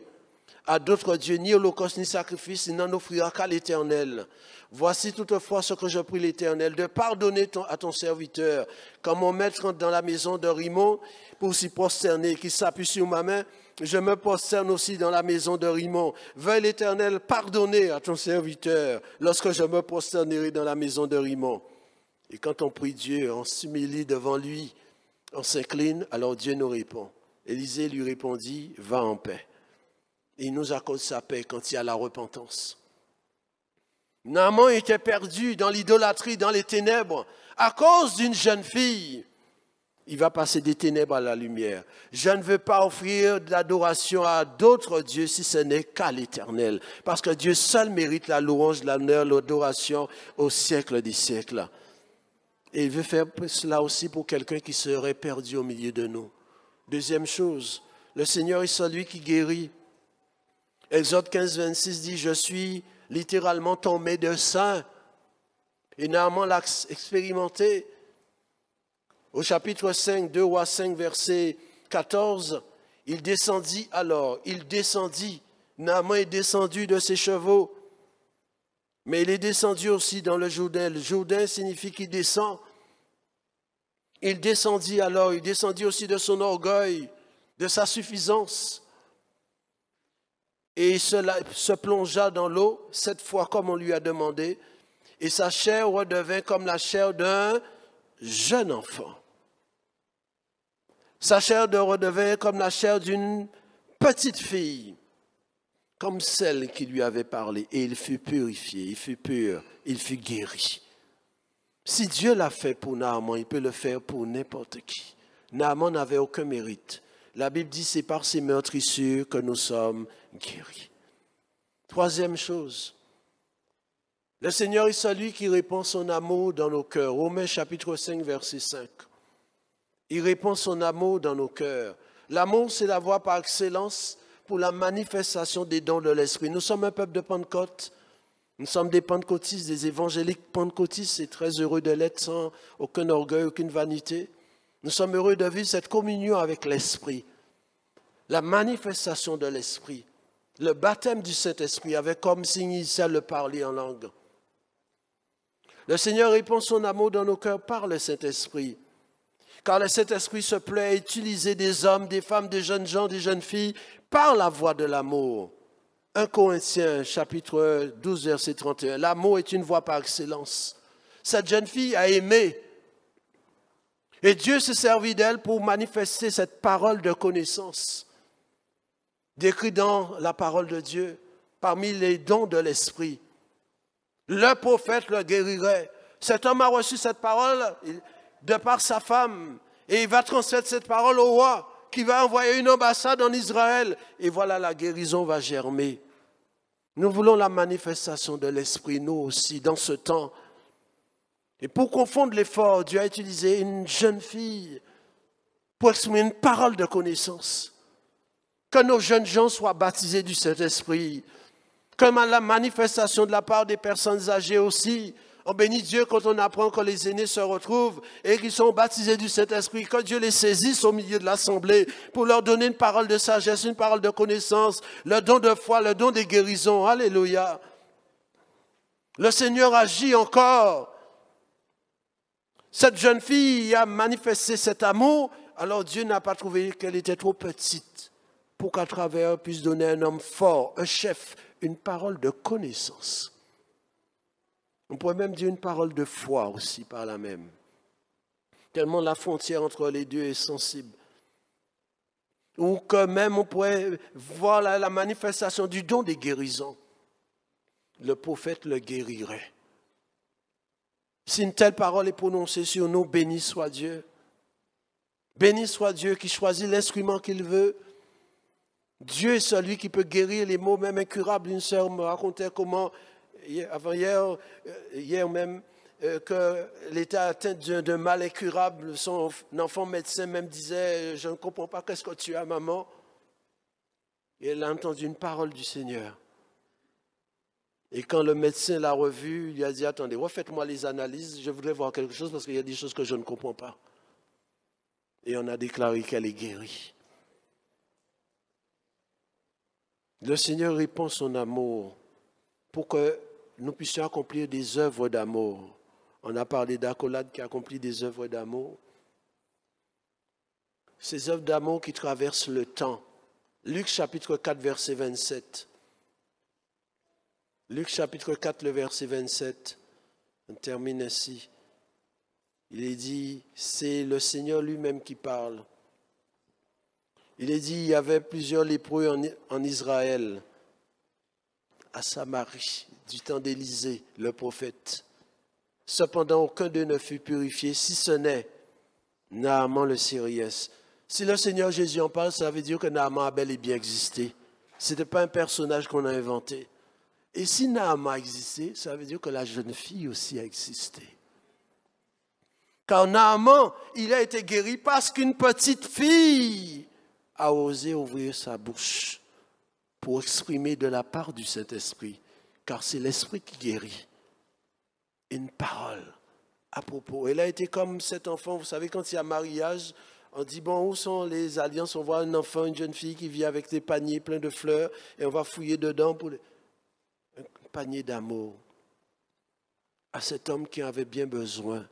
à d'autres dieux, ni holocauste, ni sacrifice, il n'en offrira qu'à l'Éternel. Voici toutefois ce que je prie l'Éternel, de pardonner à ton serviteur, quand mon maître entre dans la maison de Rimon pour s'y prosterner, qu'il s'appuie sur ma main, je me prosterne aussi dans la maison de Rimon. Veuille l'Éternel pardonner à ton serviteur, lorsque je me prosternerai dans la maison de Rimon. Et quand on prie Dieu, on s'humilie devant lui, on s'incline, alors Dieu nous répond. Élisée lui répondit, va en paix. Et il nous accorde sa paix quand il y a la repentance. Naaman était perdu dans l'idolâtrie, dans les ténèbres, à cause d'une jeune fille. Il va passer des ténèbres à la lumière. Je ne veux pas offrir de l'adoration à d'autres dieux si ce n'est qu'à l'Éternel. Parce que Dieu seul mérite la louange, l'honneur, l'adoration au siècle des siècles. Et il veut faire cela aussi pour quelqu'un qui serait perdu au milieu de nous. Deuxième chose, le Seigneur est celui qui guérit. Exode 15, 26 dit, je suis littéralement ton médecin. Et Naaman l'a expérimenté. Au chapitre 5, 2 Rois 5, verset 14, il descendit, Naaman est descendu de ses chevaux, mais il est descendu aussi dans le Jourdain. Le Jourdain signifie qu'il descend. Il descendit aussi de son orgueil, de sa suffisance. Et il se plongea dans l'eau, 7 fois comme on lui a demandé, et sa chair redevint comme la chair d'un jeune enfant. Sa chair redevint comme la chair d'une petite fille, comme celle qui lui avait parlé. Et il fut purifié, il fut pur, il fut guéri. Si Dieu l'a fait pour Naaman, il peut le faire pour n'importe qui. Naaman n'avait aucun mérite. La Bible dit, c'est par ses meurtrissures que nous sommes guéris. Troisième chose, le Seigneur est celui qui répand son amour dans nos cœurs. Romains chapitre 5, verset 5. Il répand son amour dans nos cœurs. L'amour, c'est la voie par excellence pour la manifestation des dons de l'Esprit. Nous sommes un peuple de Pentecôte. Nous sommes des pentecôtistes, des évangéliques pentecôtistes, et très heureux de l'être sans aucun orgueil, aucune vanité. Nous sommes heureux de vivre cette communion avec l'Esprit, la manifestation de l'Esprit, le baptême du Saint-Esprit avec comme signe initial le parler en langue. Le Seigneur répand son amour dans nos cœurs par le Saint-Esprit, car le Saint-Esprit se plaît à utiliser des hommes, des femmes, des jeunes gens, des jeunes filles par la voie de l'amour. 1 Corinthiens chapitre 12, verset 31. L'amour est une voie par excellence. Cette jeune fille a aimé. Et Dieu s'est servi d'elle pour manifester cette parole de connaissance, décrite dans la parole de Dieu, parmi les dons de l'Esprit. Le prophète le guérirait. Cet homme a reçu cette parole de par sa femme. Et il va transmettre cette parole au roi, qui va envoyer une ambassade en Israël. Et voilà, la guérison va germer. Nous voulons la manifestation de l'Esprit, nous aussi, dans ce temps. Et pour confondre l'effort, Dieu a utilisé une jeune fille pour exprimer une parole de connaissance. Que nos jeunes gens soient baptisés du Saint-Esprit. Comme à la manifestation de la part des personnes âgées aussi. On bénit Dieu quand on apprend que les aînés se retrouvent et qu'ils sont baptisés du Saint-Esprit. Que Dieu les saisisse au milieu de l'assemblée pour leur donner une parole de sagesse, une parole de connaissance, le don de foi, le don des guérisons. Alléluia. Le Seigneur agit encore. Cette jeune fille a manifesté cet amour, alors Dieu n'a pas trouvé qu'elle était trop petite pour qu'à travers elle puisse donner un homme fort, un chef, une parole de connaissance. On pourrait même dire une parole de foi aussi par là même. Tellement la frontière entre les deux est sensible. Ou que même on pourrait voir la manifestation du don des guérisons. Le prophète le guérirait. Si une telle parole est prononcée sur nous, béni soit Dieu. Béni soit Dieu qui choisit l'instrument qu'il veut. Dieu est celui qui peut guérir les maux même incurables. Une sœur me racontait comment, hier même, qu'elle était atteinte d'un mal incurable. Son enfant médecin même disait, je ne comprends pas, qu'est-ce que tu as, maman? Et elle a entendu une parole du Seigneur. Et quand le médecin l'a revue, il lui a dit, attendez, refaites-moi les analyses, je voudrais voir quelque chose parce qu'il y a des choses que je ne comprends pas. Et on a déclaré qu'elle est guérie. Le Seigneur répand son amour pour que nous puissions accomplir des œuvres d'amour. On a parlé d'Accolade qui accomplit des œuvres d'amour. Ces œuvres d'amour qui traversent le temps. Luc chapitre 4, verset 27. Luc chapitre 4, le verset 27, on termine ainsi. Il est dit, c'est le Seigneur lui-même qui parle. Il est dit, il y avait plusieurs lépreux en Israël, à Samarie, du temps d'Élisée, le prophète. Cependant, aucun d'eux ne fut purifié, si ce n'est Naaman le Syriac. Si le Seigneur Jésus en parle, ça veut dire que Naaman a bel et bien existé. Ce n'était pas un personnage qu'on a inventé. Et si Naaman a existé, ça veut dire que la jeune fille aussi a existé. Car Naaman, il a été guéri parce qu'une petite fille a osé ouvrir sa bouche pour exprimer de la part du Saint-Esprit. Car c'est l'Esprit qui guérit. Une parole à propos. Elle a été comme cet enfant, vous savez, quand il y a mariage, on dit, bon, où sont les alliances? On voit un enfant, une jeune fille qui vient avec des paniers pleins de fleurs et on va fouiller dedans pour... Un panier d'amour à cet homme qui avait bien besoin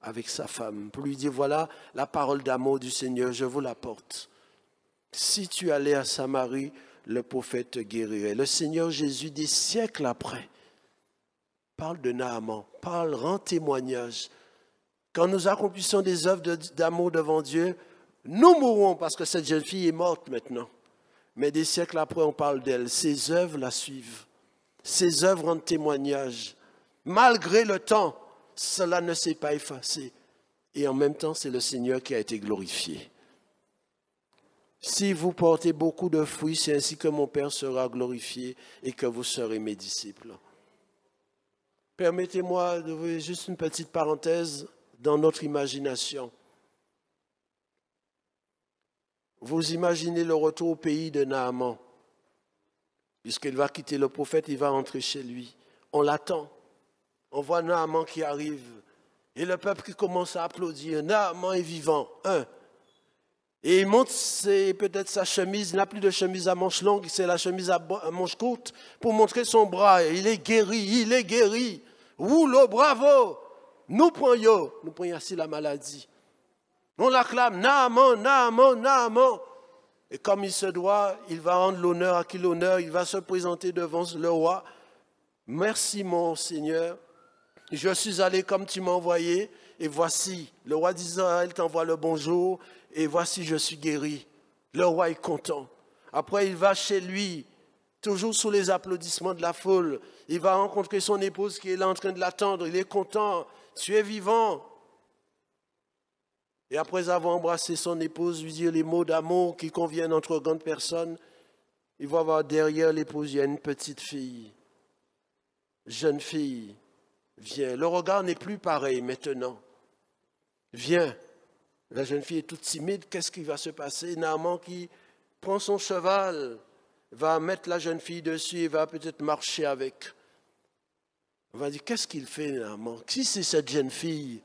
avec sa femme, pour lui dire, voilà la parole d'amour du Seigneur, je vous l'apporte. Si tu allais à Samarie, le prophète te guérirait. Le Seigneur Jésus, des siècles après, parle de Naaman, rend témoignage. Quand nous accomplissons des œuvres d'amour devant Dieu, Nous mourrons parce que cette jeune fille est morte maintenant. Mais des siècles après, on parle d'elle. Ses œuvres la suivent. Ses œuvres rendent témoignage. Malgré le temps, cela ne s'est pas effacé. Et en même temps, c'est le Seigneur qui a été glorifié. Si vous portez beaucoup de fruits, c'est ainsi que mon Père sera glorifié et que vous serez mes disciples. Permettez-moi d'ouvrir juste une petite parenthèse dans notre imagination. Vous imaginez le retour au pays de Naaman. Puisqu'il va quitter le prophète, il va rentrer chez lui. On l'attend. On voit Naaman qui arrive. Et le peuple qui commence à applaudir. Naaman est vivant. Et il monte peut-être sa chemise. Il n'a plus de chemise à manches longues. C'est la chemise à manches courtes pour montrer son bras. Il est guéri. Il est guéri. Oulo, bravo. Nous prenons ainsi la maladie. On l'acclame. Naaman, Naaman, Naaman. Et comme il se doit, il va rendre l'honneur à qui l'honneur. Il va se présenter devant le roi. Merci mon Seigneur. Je suis allé comme tu m'as envoyé. Et voici, le roi d'Israël t'envoie le bonjour. Et voici, je suis guéri. Le roi est content. Après, il va chez lui, toujours sous les applaudissements de la foule. Il va rencontrer son épouse qui est là en train de l'attendre. Il est content. Tu es vivant. Et après avoir embrassé son épouse, lui dire les mots d'amour qui conviennent entre grandes personnes, il va voir derrière l'épouse, il y a une petite fille. Jeune fille, viens. Le regard n'est plus pareil maintenant. Viens. La jeune fille est toute timide. Qu'est-ce qui va se passer? Naaman qui prend son cheval, va mettre la jeune fille dessus et va peut-être marcher avec. On va dire, qu'est-ce qu'il fait, Naaman? Qui c'est cette jeune fille?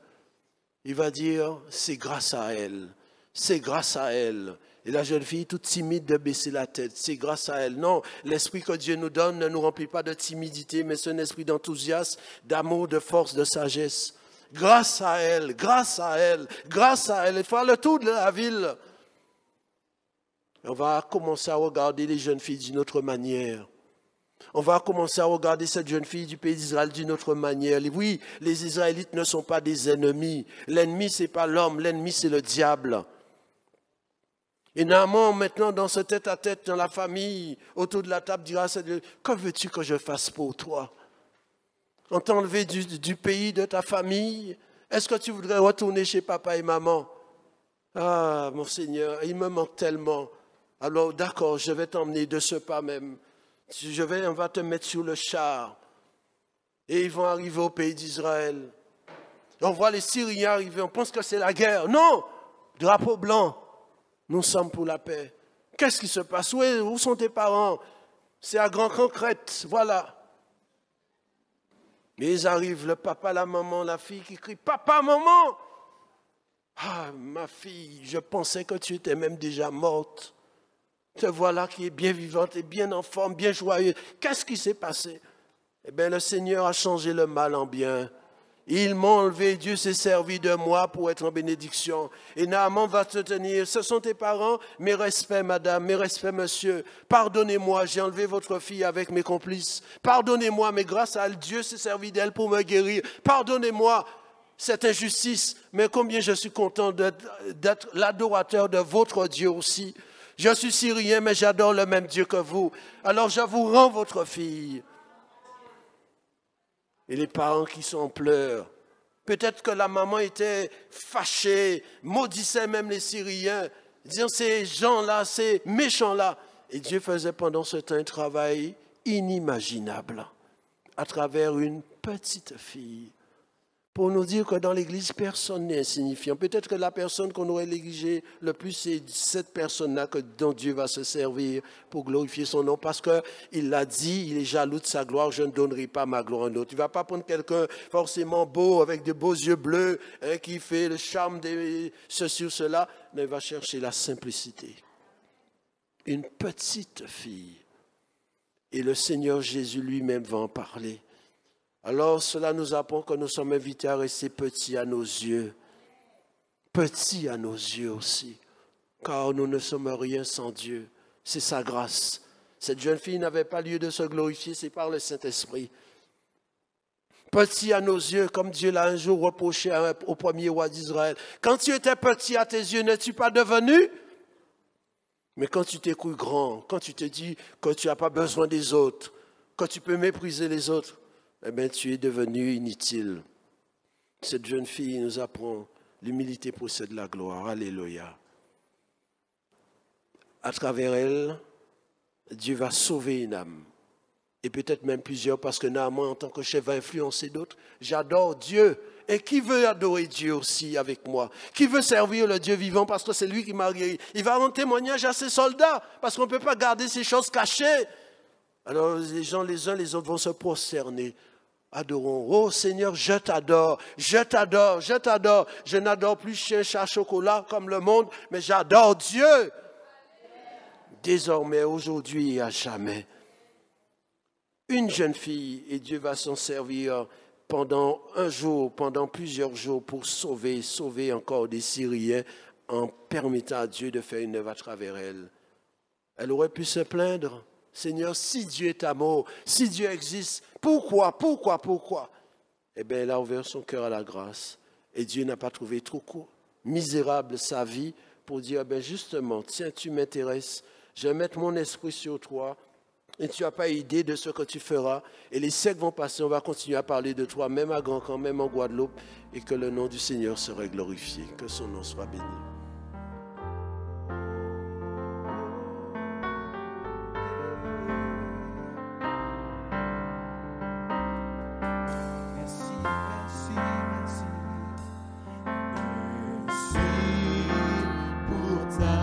Il va dire, c'est grâce à elle. C'est grâce à elle. Et la jeune fille, toute timide, de baisser la tête. C'est grâce à elle. Non, l'esprit que Dieu nous donne ne nous remplit pas de timidité, mais c'est un esprit d'enthousiasme, d'amour, de force, de sagesse. Grâce à elle, grâce à elle, grâce à elle. Il faut faire le tour de la ville. On va commencer à regarder les jeunes filles d'une autre manière. On va commencer à regarder cette jeune fille du pays d'Israël d'une autre manière. Oui, les Israélites ne sont pas des ennemis. L'ennemi, ce n'est pas l'homme, l'ennemi, c'est le diable. Et Naaman, maintenant, dans ce tête-à-tête, dans la famille, autour de la table, dira à cette jeune fille, que veux-tu que je fasse pour toi? On t'a enlevé du pays de ta famille. Est-ce que tu voudrais retourner chez papa et maman? Ah, mon Seigneur, il me manque tellement. Alors, d'accord, je vais t'emmener de ce pas même. On va te mettre sur le char. Et ils vont arriver au pays d'Israël. On voit les Syriens arriver, on pense que c'est la guerre. Non, drapeau blanc, nous sommes pour la paix. Qu'est-ce qui se passe? Où sont tes parents? C'est à Grand Concrète, voilà. Et ils arrivent, le papa, la maman, la fille qui crie, papa, maman! Ah, ma fille, je pensais que tu étais même déjà morte. Te voilà qui est bien vivante et bien en forme, bien joyeuse. Qu'est-ce qui s'est passé? Eh bien, le Seigneur a changé le mal en bien. Ils m'ont enlevé, Dieu s'est servi de moi pour être en bénédiction. Et Naaman va te tenir. Ce sont tes parents, mes respects, madame, mes respects, monsieur. Pardonnez-moi, j'ai enlevé votre fille avec mes complices. Pardonnez-moi, mais grâce à elle, Dieu s'est servi d'elle pour me guérir. Pardonnez-moi cette injustice, mais combien je suis content d'être l'adorateur de votre Dieu aussi. Je suis syrien, mais j'adore le même Dieu que vous. Alors je vous rends votre fille. Et les parents qui sont en pleurs. Peut-être que la maman était fâchée, maudissait même les Syriens, disant ces gens-là, ces méchants-là. Et Dieu faisait pendant ce temps un travail inimaginable à travers une petite fille. Pour nous dire que dans l'Église, personne n'est insignifiant. Peut-être que la personne qu'on aurait négligée le plus, c'est cette personne-là dont Dieu va se servir pour glorifier son nom. Parce qu'il l'a dit, il est jaloux de sa gloire, je ne donnerai pas ma gloire à un autre. Il ne va pas prendre quelqu'un forcément beau, avec de beaux yeux bleus, qui fait le charme de ceci ou cela, mais il va chercher la simplicité. Une petite fille. Et le Seigneur Jésus lui-même va en parler. Alors cela nous apprend que nous sommes invités à rester petits à nos yeux. Petits à nos yeux aussi. Car nous ne sommes rien sans Dieu. C'est sa grâce. Cette jeune fille n'avait pas lieu de se glorifier, c'est par le Saint-Esprit. petit à nos yeux, comme Dieu l'a un jour reproché au premier roi d'Israël. Quand tu étais petit à tes yeux, n'es-tu pas devenu? Mais quand tu t'es cru grand, quand tu te dis que tu n'as pas besoin des autres, que tu peux mépriser les autres, eh bien, tu es devenu inutile. Cette jeune fille nous apprend l'humilité possède la gloire. Alléluia. À travers elle, Dieu va sauver une âme. Et peut-être même plusieurs, parce que Naaman, en tant que chef, va influencer d'autres. J'adore Dieu. Et qui veut adorer Dieu aussi avec moi? Qui veut servir le Dieu vivant parce que c'est lui qui m'a guéri? Il va rendre témoignage à ses soldats, parce qu'on ne peut pas garder ces choses cachées. Alors les gens, les uns les autres vont se prosterner. Adorons. Oh Seigneur, je t'adore, je t'adore, je t'adore. Je n'adore plus chien, chat, chocolat comme le monde, mais j'adore Dieu. Désormais, aujourd'hui et à jamais. Une jeune fille, et Dieu va s'en servir pendant un jour, pendant plusieurs jours, pour sauver encore des Syriens en permettant à Dieu de faire une œuvre à travers elle. Elle aurait pu se plaindre. Seigneur, si Dieu est amour, si Dieu existe, pourquoi? Eh bien, elle a ouvert son cœur à la grâce. Et Dieu n'a pas trouvé trop misérable sa vie pour dire, eh bien, justement, tiens, tu m'intéresses, je vais mettre mon esprit sur toi. Et tu n'as pas idée de ce que tu feras. Et les siècles vont passer, on va continuer à parler de toi, même à Grand-Camp, même en Guadeloupe, et que le nom du Seigneur serait glorifié, que son nom soit béni. Merci, merci, merci. Merci pour ta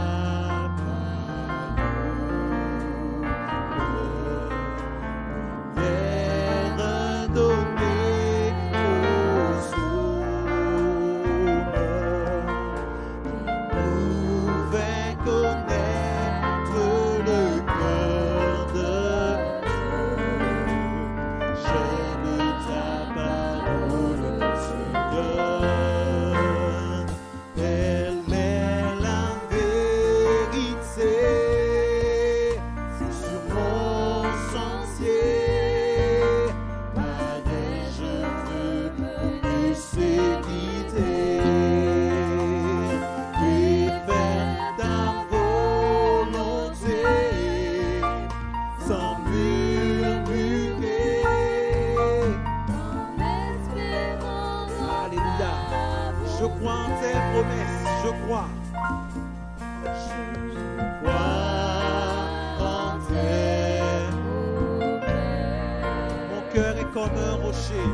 comme un rocher.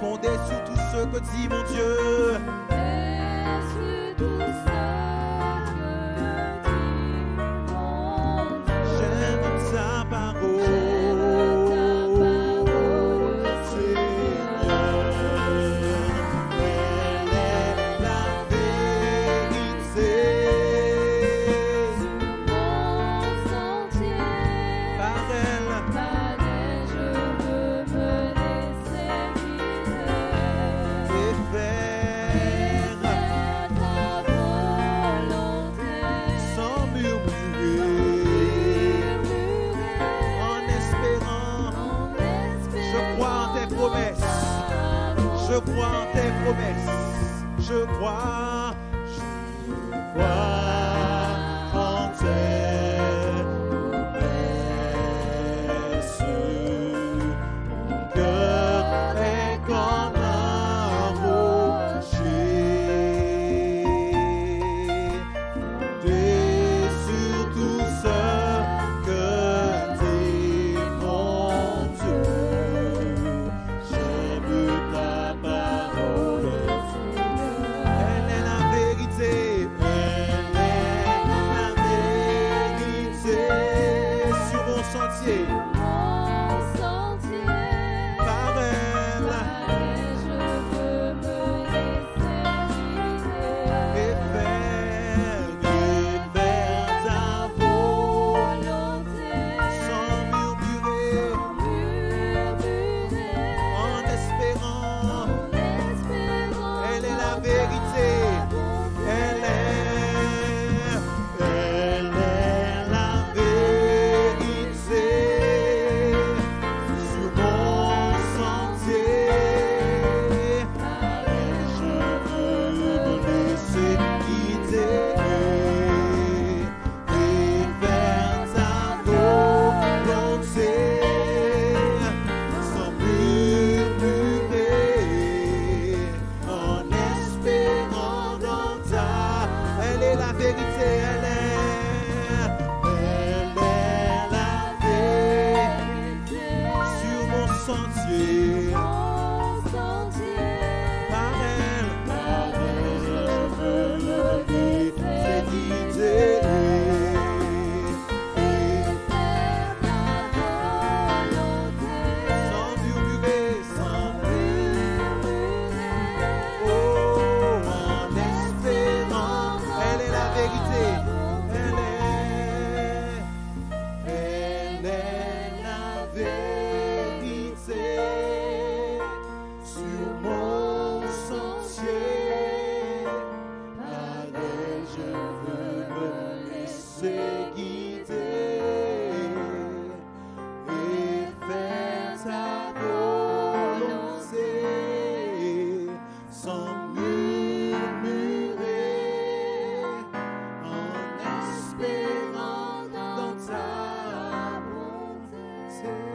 Fondé sur tout ce que dit mon Dieu. J'aime ta parole, Seigneur. Elle est la vérité. Je crois en tes promesses, je crois en tes promesses. Mon cœur est comme un rocher, fondé sur tout ce que dit mon Dieu. Par elle, je veux me laisser et faire ta volonté sans murmurer, en espérant. Elle est la vérité, elle est la vérité. take